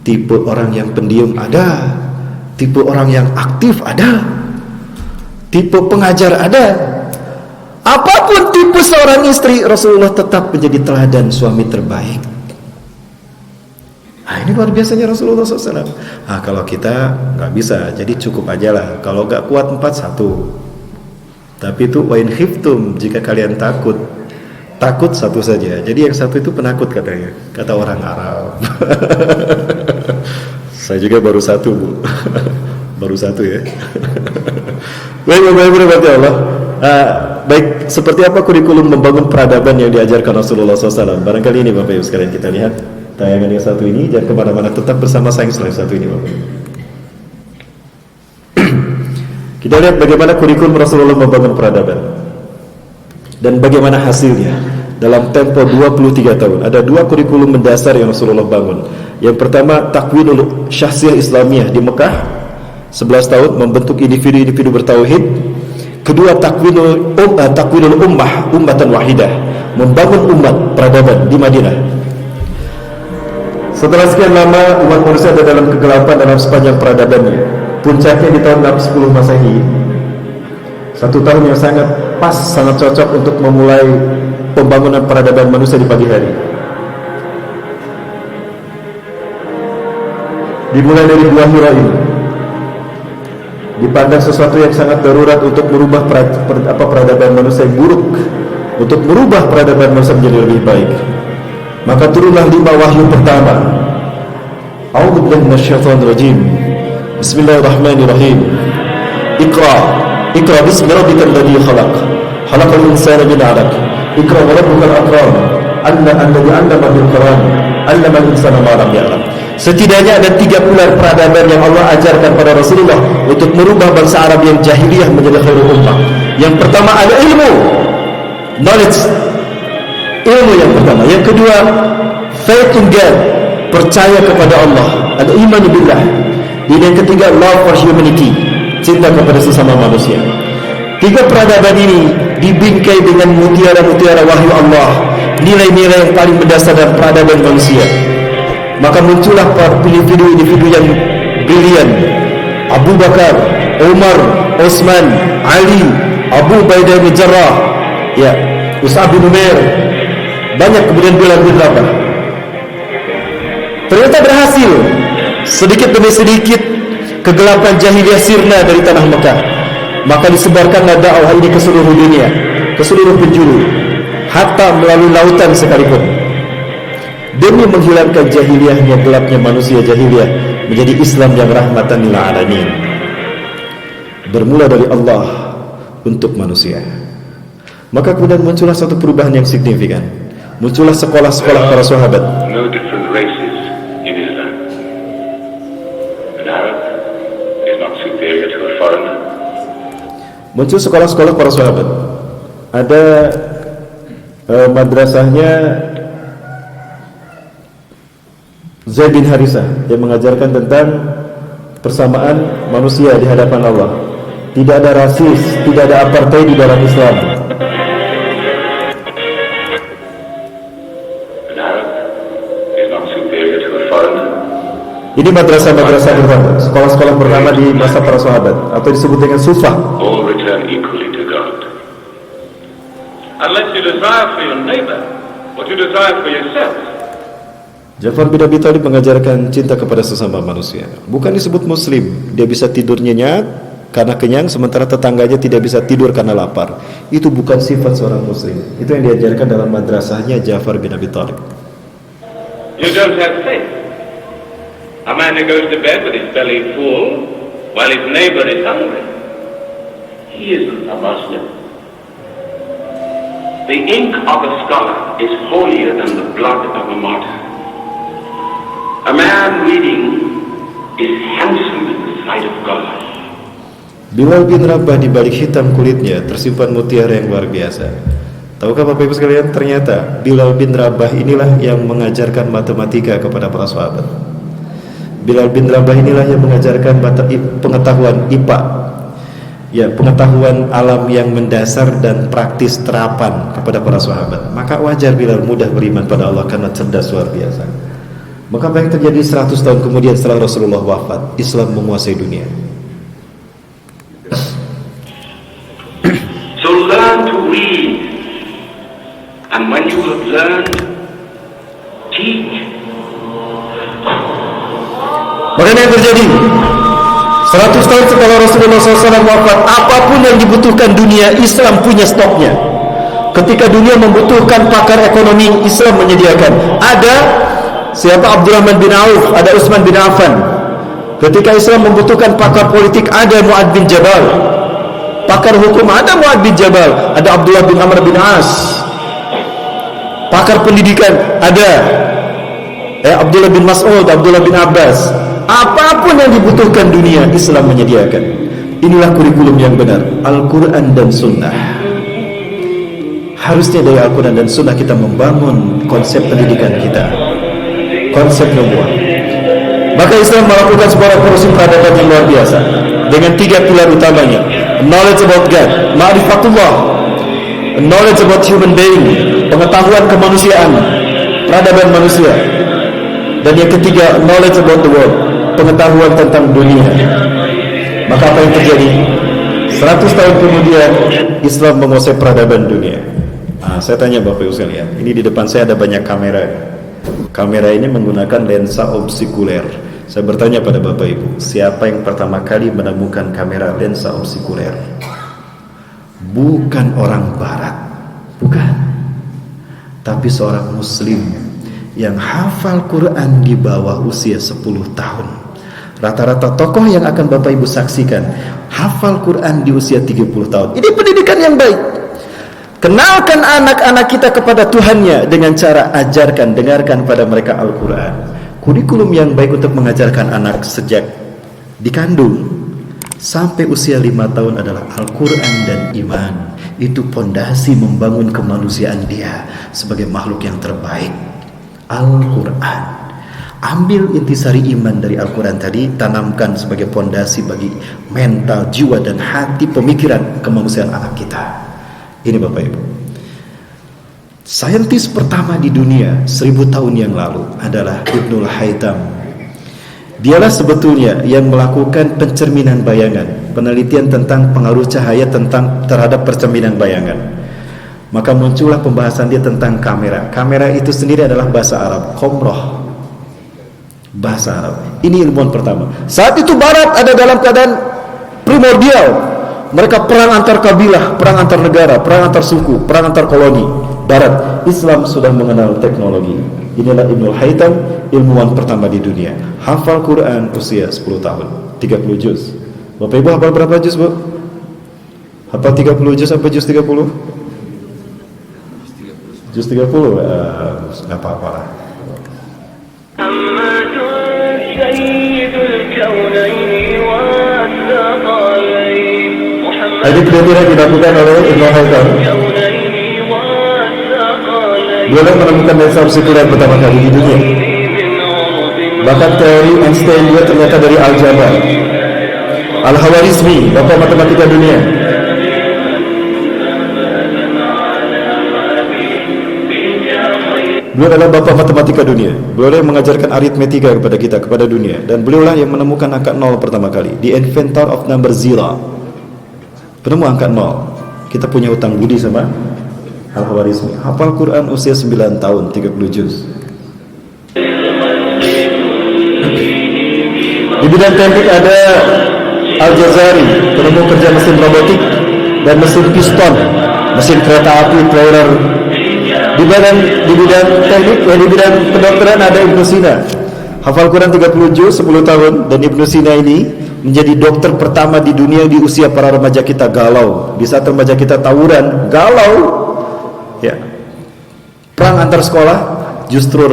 tipe orang yang pendiam ada, tipe orang yang aktif ada, tipe pengajar ada. Apapun tipe seorang istri, Rasulullah tetap menjadi teladan suami terbaik. Nah, ini luar biasanya Rasulullah SAW. Nah, kalau kita nggak bisa, jadi cukup aja lah. Kalau nggak kuat 4, 1. Tapi itu wa in khiftum, jika kalian takut 1 saja. Jadi yang 1 itu penakut katanya, kata orang Arab. Saya juga baru 1 Bu. Baru 1 ya. Baik Bapak Ibu berarti Allah. Baik, seperti apa kurikulum membangun peradaban yang diajarkan Rasulullah SAW? Barangkali ini Bapak Ibu sekalian kita lihat tayangan yang 1 ini. Jangan kemana-mana, tetap bersama saya setelah 1 ini Bapak. Kita lihat bagaimana kurikulum Rasulullah membangun peradaban dan bagaimana hasilnya dalam tempo 23 tahun. Ada 2 kurikulum mendasar yang Rasulullah bangun. Yang pertama, takwinul syahsiyah Islamiyah di Mekah, 11 tahun membentuk individu-individu bertauhid. Kedua, takwinul ummah, ummatan wahidah, membangun umat peradaban di Madinah. Setelah sekian lama umat manusia ada dalam kegelapan dalam sepanjang peradabannya. Puncaknya di tahun 610 Masehi, 1 tahun yang sangat pas, sangat cocok untuk memulai pembangunan peradaban manusia di pagi hari. dimulai dari Gua Hira ini. Dipandang sesuatu yang sangat darurat untuk merubah peradaban manusia yang buruk, untuk merubah peradaban manusia menjadi lebih baik. Maka turunlah 5 wahyu pertama. A'udzu billahi minasyaitonir rajim. Bismillahirrahmanirrahim. Iqra bismi rabbikal ladzi khalaq. Khalaqal insana min 'alaq. Iqra wa rabbukal akram. Alladzi 'allama bil Qur'an. 'allamal insana ma lam ya'lam. Setidaknya ada 3 pilar peradaban yang Allah ajarkan pada Rasulullah untuk merubah bangsa Arab yang jahiliyah menjadi khairul ummah. Yang pertama ada ilmu, knowledge, ilmu yang pertama. Yang kedua, faith in God, percaya kepada Allah, ada iman billah. Dan yang ketiga, love for humanity, cinta kepada sesama manusia. 3 peradaban ini dibingkai dengan mutiara-mutiara wahyu Allah, nilai-nilai yang paling mendasar dalam peradaban manusia. Maka muncullah individu-individu yang brilian. Abu Bakar, Umar, Utsman, Ali, Abu Ubaidah bin Jarrah, ya, Mus'ab bin Umair, banyak, kemudian Bilal bin Rabah. Ternyata berhasil. Sedikit demi sedikit kegelapan jahiliyah sirna dari tanah Mekah. Maka disebarkanlah dakwah ini ke seluruh dunia, ke seluruh penjuru, hatta melalui lautan sekalipun. Demi menghilangkan jahiliyahnya, gelapnya manusia jahiliyah, menjadi Islam yang rahmatan lil alamin. Bermula dari Allah untuk manusia. Maka kemudian muncullah satu perubahan yang signifikan. Muncullah sekolah-sekolah para sahabat. No different races in Islam. An Arab is not superior to a foreigner. Muncul sekolah-sekolah para sahabat. Ada madrasahnya Zaid bin Harisah yang mengajarkan tentang persamaan manusia di hadapan Allah. Tidak ada rasis, tidak ada apartheid di dalam Islam. An Arab is not superior to a foreigner. Ini madrasah-madrasah pertama, sekolah-sekolah pertama di masa para sahabat, atau disebut dengan sufah. All return equally to God. Unless you desire for your neighbor, what you desire for yourself. Ja'far bin Abi Thalib mengajarkan cinta kepada sesama manusia. Bukan disebut muslim, dia bisa tidur nyenyak karena kenyang, sementara tetangganya tidak bisa tidur karena lapar. Itu bukan sifat seorang muslim. Itu yang diajarkan dalam madrasahnya Ja'far bin Abi Thalib. You don't have faith. A man who goes to bed with his belly full while his neighbor is hungry, he isn't a Muslim. The ink of a scholar is holier than the blood of a martyr. A man reading is handsome in the sight of God. Bilal bin Rabah di balik hitam kulitnya tersimpan mutiara yang luar biasa. Tahukah Bapak Ibu sekalian, ternyata Bilal bin Rabah inilah yang mengajarkan matematika kepada para sahabat. Bilal bin Rabah inilah yang mengajarkan pengetahuan IPA, ya, pengetahuan alam yang mendasar dan praktis terapan kepada para sahabat. Maka wajar Bilal mudah beriman pada Allah karena cerdas luar biasa. Maka apa yang terjadi 100 tahun kemudian setelah Rasulullah wafat, Islam menguasai dunia. So learn to read, and when you have learned, teach. Makanya yang terjadi 100 tahun setelah Rasulullah SAW wafat, apapun yang dibutuhkan dunia, Islam punya stoknya. Ketika dunia membutuhkan pakar ekonomi, Islam menyediakan. Ada siapa? Abdurrahman bin Auf, ada Utsman bin Affan. Ketika Islam membutuhkan pakar politik, ada Mu'ad bin Jabal. Pakar hukum, ada Mu'ad bin Jabal, ada Abdullah bin Amr bin As. Pakar pendidikan, ada Abdullah bin Mas'ud, Abdullah bin Abbas. Apapun yang dibutuhkan dunia, Islam menyediakan. Inilah kurikulum yang benar, Al-Quran dan Sunnah. Harusnya dari Al-Quran dan Sunnah kita membangun konsep pendidikan kita, konsep nubuah. Maka Islam melakukan sebuah revolusi peradaban yang luar biasa dengan 3 pilar utamanya: knowledge about God, ma'rifatullah, knowledge about human being, pengetahuan kemanusiaan, peradaban manusia, dan yang ketiga, knowledge about the world, pengetahuan tentang dunia. Maka apa yang terjadi? 100 tahun kemudian Islam menguasai peradaban dunia. Saya tanya Bapak Ibu sekalian, ini di depan saya ada banyak kamera. Kamera ini menggunakan lensa obskuler. Saya bertanya pada Bapak Ibu, siapa yang pertama kali menemukan kamera lensa obskuler? Bukan orang barat, bukan, tapi seorang muslim yang hafal Quran di bawah usia 10 tahun. Rata-rata tokoh yang akan Bapak Ibu saksikan hafal Quran di usia 30 tahun. Ini pendidikan yang baik. Kenalkan anak-anak kita kepada Tuhannya dengan cara ajarkan, dengarkan pada mereka Al-Quran. Kurikulum yang baik untuk mengajarkan anak sejak dikandung sampai usia 5 tahun adalah Al-Quran dan iman. Itu pondasi membangun kemanusiaan dia sebagai makhluk yang terbaik. Al-Quran. Ambil intisari iman dari Al-Quran tadi, tanamkan sebagai pondasi bagi mental, jiwa dan hati, pemikiran kemanusiaan anak kita. Ini Bapak Ibu, saintis pertama di dunia 1000 tahun yang lalu adalah Ibnul Haytham. Dialah sebetulnya yang melakukan pencerminan bayangan, penelitian tentang pengaruh cahaya terhadap percerminan bayangan. Maka muncullah pembahasan dia tentang kamera. Kamera itu sendiri adalah bahasa Arab, komroh, bahasa Arab. Ini ilmuwan pertama. Saat itu Barat ada dalam keadaan primordial. Mereka perang antar kabilah, perang antar negara, perang antar suku, perang antar koloni. Barat, Islam sudah mengenal teknologi. Inilah Ibnul Haytham, ilmuwan pertama di dunia. Hafal Quran usia 10 tahun, 30 juz. Bapak Ibu hafal berapa juz, Bu? Hafal 30 juz apa juz 30? Juz 30, nggak apa-apa lah. Ini penelitian dilakukan oleh Ibnul Haytham. Dia menemukan lensa obskuler pertama kali di dunia. Bahkan teori Einstein juga ternyata dari Al-Jabbar. Al-Khawarizmi, bapak matematika dunia. Beliau adalah bapak matematika dunia. Beliau yang mengajarkan aritmetika kepada kita, kepada dunia. Dan beliaulah yang menemukan angka 0 pertama kali. The inventor of number 0. Penemu angka 0. Kita punya hutang budi sama Al-Khawarizmi. Hafal Quran usia 9 tahun, 30 juz. Di bidang teknik ada Al-Jazari, penemu kerja mesin robotik dan mesin piston, mesin kereta api, trailer. Di bidang teknik, di bidang kedokteran ada Ibnu Sina. Hafal Quran 30 juz, 10 tahun, dan Ibnu Sina ini menjadi dokter pertama di dunia di usia para remaja kita galau. Di saat remaja kita tawuran, galau. Ya. Perang antar sekolah, justru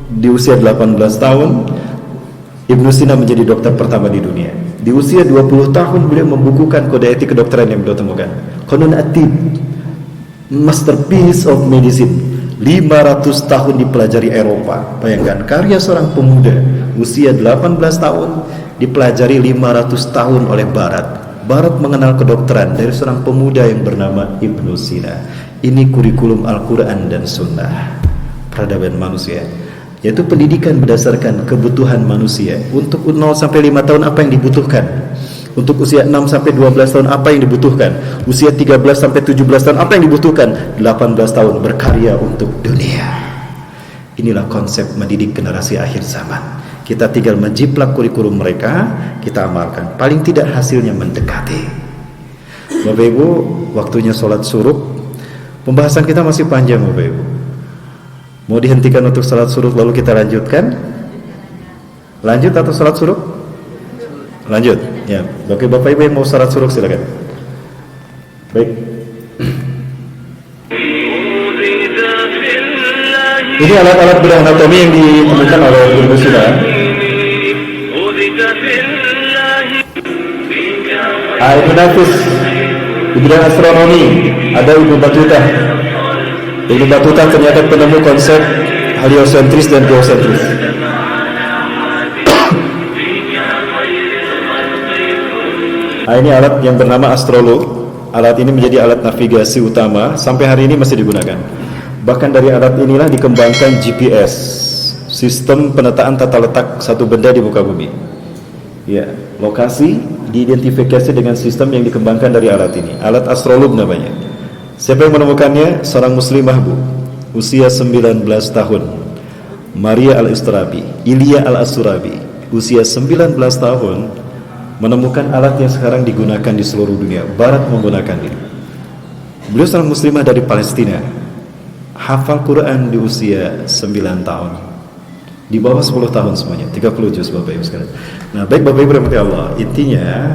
di usia 18 tahun Ibnu Sina menjadi dokter pertama di dunia. Di usia 20 tahun beliau membukukan kode etik kedokteran yang beliau temukan. Qanun At-Tibb, masterpiece of medicine. 500 tahun dipelajari Eropa. Bayangkan karya seorang pemuda usia 18 tahun dipelajari 500 tahun oleh Barat. Barat mengenal kedokteran dari seorang pemuda yang bernama Ibnu Sina. Ini kurikulum Al-Quran dan Sunnah peradaban manusia, yaitu pendidikan berdasarkan kebutuhan manusia. Untuk 0 sampai 5 tahun apa yang dibutuhkan? Untuk usia 6 sampai 12 tahun apa yang dibutuhkan? Usia 13 sampai 17 tahun apa yang dibutuhkan? 18 tahun berkarya untuk dunia. Inilah konsep mendidik generasi akhir zaman. Kita tinggal menjiplak kurikulum mereka, kita amalkan. Paling tidak hasilnya mendekati. Bapak Ibu, waktunya sholat suruh. Pembahasan kita masih panjang Bapak Ibu. Mau dihentikan untuk sholat suruh lalu kita lanjutkan? Lanjut atau sholat suruh? Lanjut. Ya, bagi Bapak Ibu yang mau sholat suruh silakan. Baik. Ini alat-alat bedah anatomi yang ditemukan oleh Ibnu Sina. Ibnu Nafis di bidang astronomi ada Ibnu Battuta. Ibnu Battuta ternyata penemu konsep heliosentris dan geosentris. Ini alat yang bernama astrolog. Alat ini menjadi alat navigasi utama sampai hari ini masih digunakan. Bahkan dari alat inilah dikembangkan GPS, sistem penetaan tata letak satu benda di muka bumi. Ya, lokasi diidentifikasi dengan sistem yang dikembangkan dari alat ini. Alat astrolog namanya. Siapa yang menemukannya? Seorang muslimah Bu, usia 19 tahun. Maria Al-Istarabi, Ilya Al-Asturabi. usia 19 tahun menemukan alat yang sekarang digunakan di seluruh dunia. Barat menggunakan ini. Beliau seorang muslimah dari Palestina, hafal Quran di usia 9 tahun, di bawah 10 tahun semuanya, 30 juz Bapak Ibu sekalian. Nah, baik Bapak Ibu rahmati Allah, intinya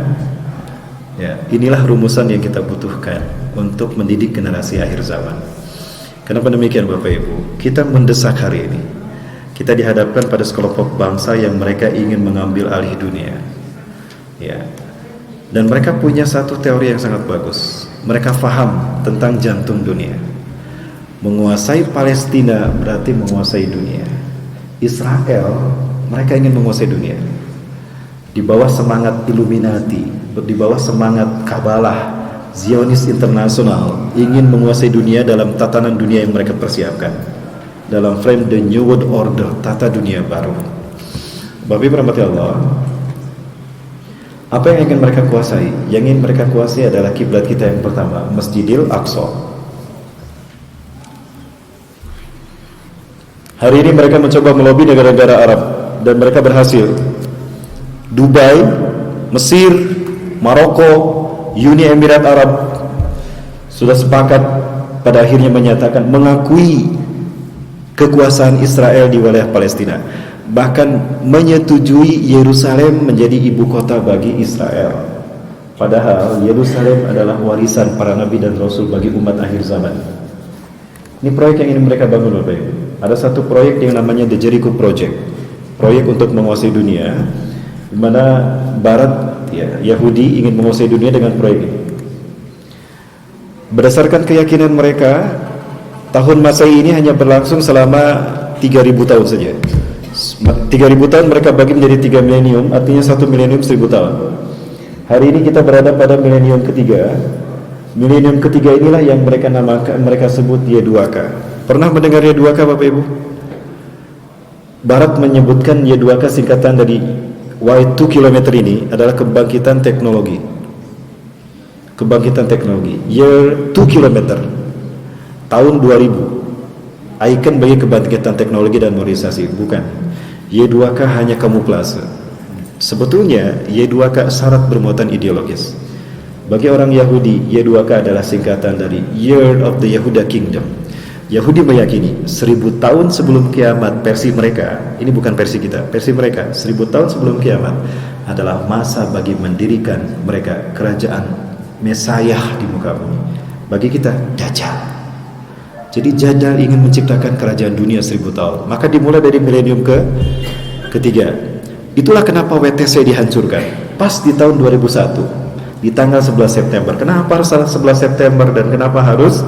ya, inilah rumusan yang kita butuhkan untuk mendidik generasi akhir zaman. Kenapa demikian Bapak Ibu? Kita mendesak hari ini. Kita dihadapkan pada sekelompok bangsa yang mereka ingin mengambil alih dunia. Ya. Dan mereka punya satu teori yang sangat bagus. Mereka faham tentang jantung dunia. Menguasai Palestina berarti menguasai dunia. Israel, mereka ingin menguasai dunia. Di bawah semangat Illuminati, di bawah semangat Kabalah, Zionis internasional ingin menguasai dunia dalam tatanan dunia yang mereka persiapkan, dalam frame the New World Order, tata dunia baru. Bapak Ibu rahmati Allah, apa yang ingin mereka kuasai? Yang ingin mereka kuasai adalah kiblat kita yang pertama, Masjidil Aqsa. Hari ini mereka mencoba melobi negara-negara Arab dan mereka berhasil. Dubai, Mesir, Maroko, Uni Emirat Arab sudah sepakat pada akhirnya menyatakan mengakui kekuasaan Israel di wilayah Palestina, bahkan menyetujui Yerusalem menjadi ibu kota bagi Israel. Padahal Yerusalem adalah warisan para nabi dan rasul bagi umat akhir zaman. Ini proyek yang ingin mereka bangun Bapak Ibu. Ada satu proyek yang namanya The Jericho Project, proyek untuk menguasai dunia, di mana Barat, ya, Yahudi ingin menguasai dunia dengan proyek ini. Berdasarkan keyakinan mereka, tahun Masehi ini hanya berlangsung selama 3000 tahun saja. 3000 tahun mereka bagi menjadi 3 milenium, artinya 1 milenium 1000 tahun. Hari ini kita berada pada milenium ketiga. Milenium ketiga inilah yang mereka namakan, mereka sebut Y2K. Pernah mendengar Y2K Bapak Ibu? Barat menyebutkan Y2K singkatan dari Y2 km ini adalah kebangkitan teknologi. Kebangkitan teknologi. Year 2 km. Tahun 2000. Ikon bagi kebangkitan teknologi dan modernisasi. Bukan. Y2K hanya kamuflase. Sebetulnya Y2K syarat bermuatan ideologis. Bagi orang Yahudi, Y2K adalah singkatan dari Year of the Yehuda Kingdom. Yahudi meyakini 1000 tahun sebelum kiamat, versi mereka, ini bukan versi kita, versi mereka, 1000 tahun sebelum kiamat adalah masa bagi mendirikan mereka kerajaan Mesayah di muka bumi. Bagi kita, Dajjal. Jadi Dajjal ingin menciptakan kerajaan dunia 1000 tahun. Maka dimulai dari milenium ketiga. Itulah kenapa WTC dihancurkan pas di tahun 2001, di tanggal 11 September. Kenapa harus 11 September dan kenapa harus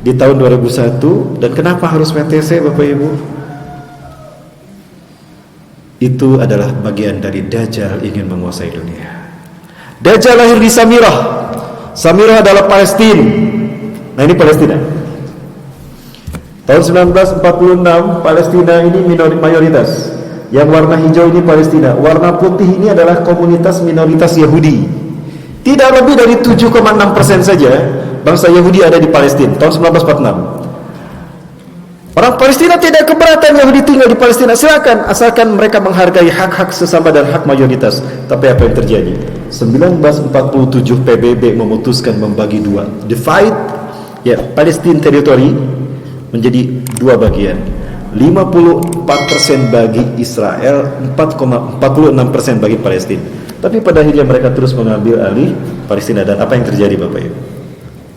di tahun 2001 dan kenapa harus WTC Bapak Ibu? Itu adalah bagian dari Dajjal ingin menguasai dunia. Dajjal lahir di Samirah. Samirah adalah Palestina. Nah, ini Palestina. Tahun 1946 Palestina ini mayoritas. Yang warna hijau ini Palestina. Warna putih ini adalah komunitas minoritas Yahudi. Tidak lebih dari 7,6% saja bangsa Yahudi ada di Palestina tahun 1946. Orang Palestina tidak keberatan Yahudi tinggal di Palestina, silakan, asalkan mereka menghargai hak-hak sesama dan hak mayoritas. Tapi apa yang terjadi? 1947 PBB memutuskan membagi dua, divide ya Palestine territory menjadi dua bagian. 54% bagi Israel, 4,46% bagi Palestina. Tapi pada akhirnya mereka terus mengambil alih Palestina. Dan apa yang terjadi Bapak Ibu?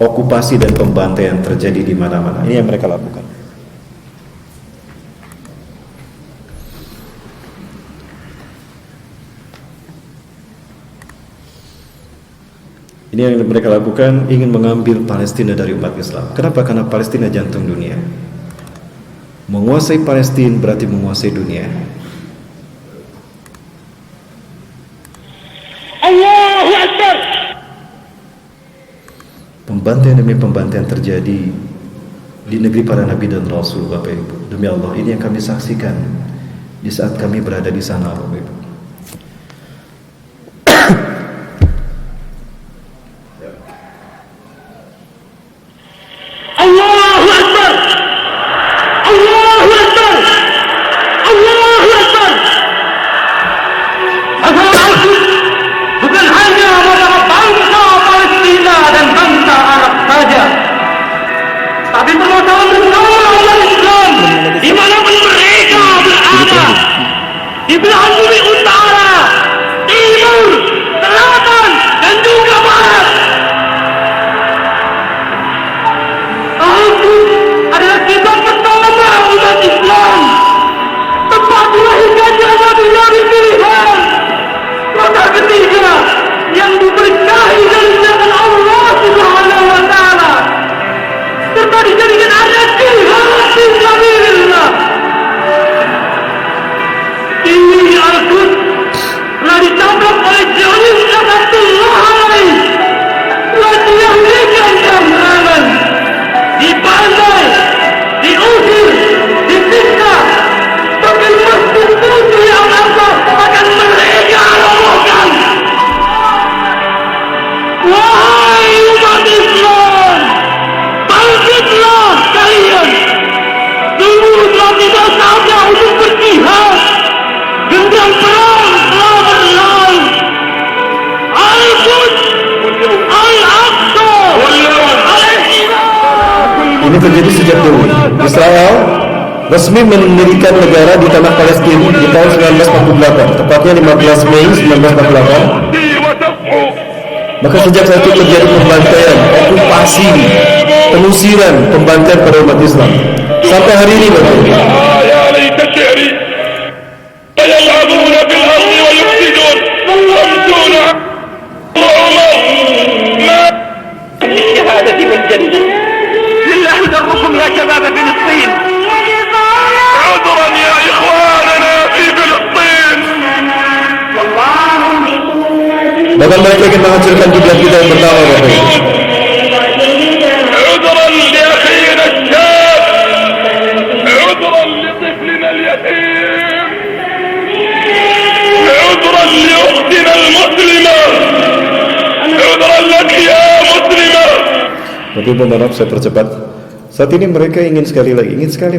Okupasi dan pembantaian terjadi di mana-mana. Ini yang mereka lakukan. Ini yang mereka lakukan, ingin mengambil Palestina dari umat Islam. Kenapa? Karena Palestina jantung dunia. Menguasai Palestina berarti menguasai dunia. Allahu Akbar. Pembantaian demi pembantaian terjadi di negeri para nabi dan rasul Bapak Ibu. Demi Allah, ini yang kami saksikan di saat kami berada di sana Bapak Ibu. Allahu Akbar. Allahu Akbar. Allahu Akbar. Tapi permasalahan bersama umat Islam dimanapun mereka berada, di belahan bumi utara, timur, selatan, dan juga barat. Al-Quds adalah kitab pertama umat Islam, tempat dilahirkannya nabi-nabi pilihan. Maka ketiga yang diberkahi dari jalan Allah Subhanahu wa Ta'ala, serta dijadikan adat jihad fisabilillah. Ini Al-Quds telah ditabrak oleh Jalim Abdullah alaih, telah diyakinkan keamanan, dibantai, diusir, disiksa, bahkan masjid suci Al-Aqsa akan mereka robohkan. Wahai umat Islam, bangkitlah kalian. Dulu telah tiba saatnya untuk berjihad. Genggam perang telah berlalu. Al-Quds, Al-Aqsa, Al-Iman. Ini terjadi sejak dulu. Israel resmi mendirikan negara di tanah Palestina di tahun 1948, tepatnya 15 Mei 1948. Maka sejak saat itu terjadi pembantaian, okupasi, pengusiran, pembantaian pada umat Islam. Sampai hari ini, Bapak. Bahkan mereka ingin menghancurkan kiblat kita yang pertama, Bapak. Tapi mohon saya percepat. Saat ini mereka ingin sekali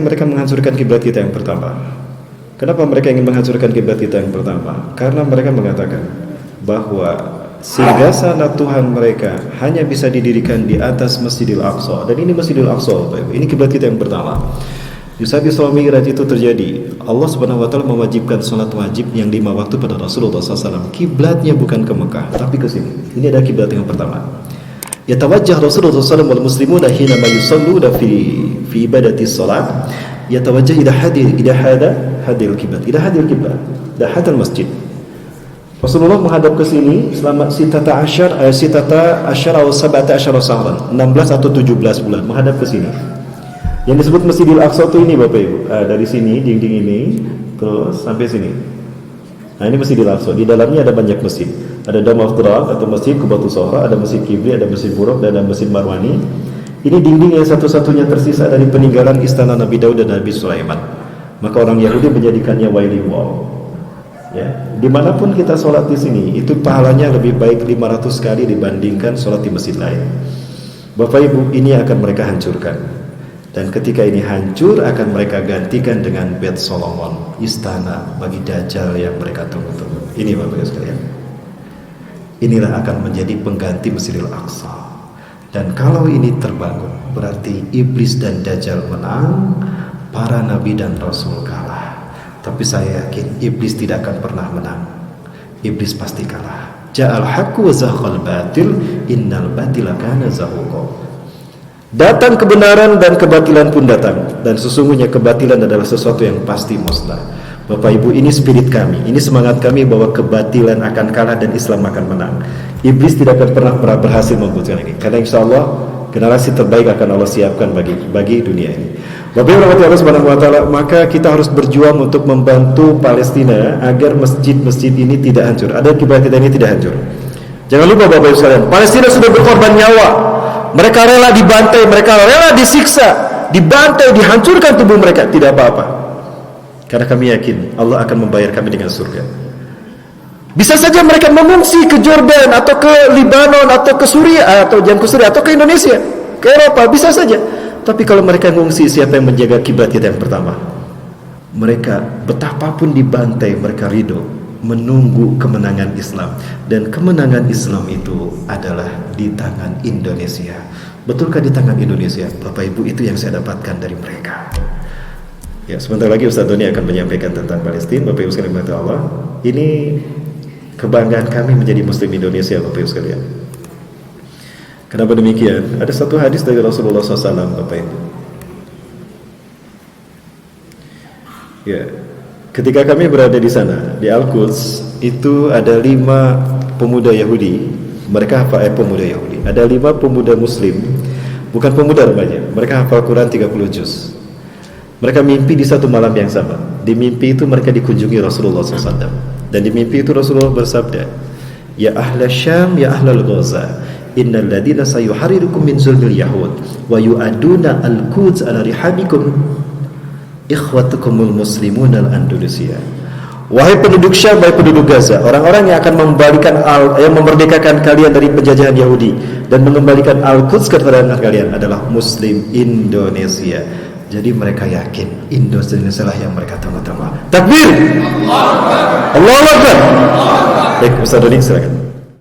mereka menghancurkan kiblat kita yang pertama. Kenapa mereka ingin menghancurkan kiblat kita yang pertama? Karena mereka mengatakan bahwa singgasana Tuhan mereka hanya bisa didirikan di atas Masjidil Aqsa, dan ini Masjidil Aqsa, ini kiblat kita yang pertama. Di saat Isra Mi'raj itu terjadi, Allah Subhanahu wa Ta'ala mewajibkan salat wajib yang 5 waktu pada Rasulullah SAW. Kiblatnya bukan ke Mekah, tapi ke sini. Ini adalah kiblat yang pertama. Yatawajjah Rasulullah SAW wal muslimuna hina ma yusalluna fi ibadati salat, yatawajjah ila hadil kiblat, ila hadal masjid. Rasulullah menghadap ke sini selama sitata asyara atau 17 sahran, 16 atau 17 bulan menghadap ke sini. Yang disebut Masjidil Aqsa itu ini, Bapak Ibu. Dari sini dinding ini terus sampai sini. Nah, ini Masjidil Aqsa. Di dalamnya ada banyak masjid. Ada Dome of Drak atau Masjid Qubatus Sohra, ada Masjid Kibli, ada Masjid Buraq, dan ada Masjid Marwani. Ini dinding yang satu-satunya tersisa dari peninggalan istana Nabi Daud dan Nabi Sulaiman. Maka orang Yahudi menjadikannya Wailing Wall. Ya, dimanapun kita sholat di sini, itu pahalanya lebih baik 500 kali dibandingkan sholat di masjid lain. Bapak Ibu, ini akan mereka hancurkan. Dan ketika ini hancur, akan mereka gantikan dengan Bait Solomon, istana bagi Dajjal yang mereka tunggu-tunggu. Ini Bapak Ibu sekalian. Inilah akan menjadi pengganti Masjidil Aqsa. Dan kalau ini terbangun, berarti iblis dan Dajjal menang, para nabi dan rasul kalah. Tapi saya yakin iblis tidak akan pernah menang. Iblis pasti kalah. Ja'al haqqu wa zahaqal batil, innal batila kana zahuqa. Datang kebenaran dan kebatilan pun datang, dan sesungguhnya kebatilan adalah sesuatu yang pasti musnah. Bapak Ibu, ini spirit kami, ini semangat kami bahwa kebatilan akan kalah dan Islam akan menang. Iblis tidak akan pernah berhasil membuatkan ini, karena insya Allah generasi terbaik akan Allah siapkan bagi dunia ini. Bapak Ibu rahmati Allah Subhanahu wa Ta'ala, maka kita harus berjuang untuk membantu Palestina agar masjid-masjid ini tidak hancur, agar kiblat kita ini tidak hancur. Jangan lupa Bapak Ibu sekalian, Palestina sudah berkorban nyawa. Mereka rela dibantai, mereka rela disiksa, dibantai, dihancurkan tubuh mereka, tidak apa-apa. Karena kami yakin Allah akan membayar kami dengan surga. Bisa saja mereka mengungsi ke Jordan atau ke Lebanon atau ke Suriah, atau jangan ke Suriah atau ke Indonesia, ke Eropa, bisa saja. Tapi kalau mereka mengungsi, siapa yang menjaga kiblat kita yang pertama? Mereka betapapun dibantai, mereka ridho menunggu kemenangan Islam. Dan kemenangan Islam itu adalah di tangan Indonesia. Betulkah di tangan Indonesia? Bapak Ibu, itu yang saya dapatkan dari mereka. Ya, sebentar lagi Ustaz Doni akan menyampaikan tentang Palestina. Bapak Ibu sekalian yang dirahmati Allah, ini kebanggaan kami menjadi Muslim Indonesia, Bapak Ibu sekalian. Kenapa demikian? Ada satu hadis dari Rasulullah SAW, Bapak Ibu. Ya, ketika kami berada di sana, di Al-Quds, itu ada 5 pemuda Yahudi. Mereka hafal pemuda Yahudi. Ada 5 pemuda Muslim, bukan pemuda remaja. Mereka hafal Quran 30 juz. Mereka mimpi di satu malam yang sama. Di mimpi itu mereka dikunjungi Rasulullah SAW. Dan di mimpi itu Rasulullah bersabda, "Ya ahla Syam, ya ahlal Ghaza, innal ladina sayuharirukum min zulmil yahud wa yu'aduna al-Quds ala rihabikum ikhwatukumul muslimun al-Andalusia." Wahai penduduk Syam, wahai penduduk Gaza, orang-orang yang akan memerdekakan kalian dari penjajahan Yahudi dan mengembalikan Al-Quds ke tanah kalian adalah Muslim Indonesia. Jadi mereka yakin Indonesia lah yang mereka tunggu-tunggu. Takbir! Allahu Akbar! Baik, Ustaz Doni silakan.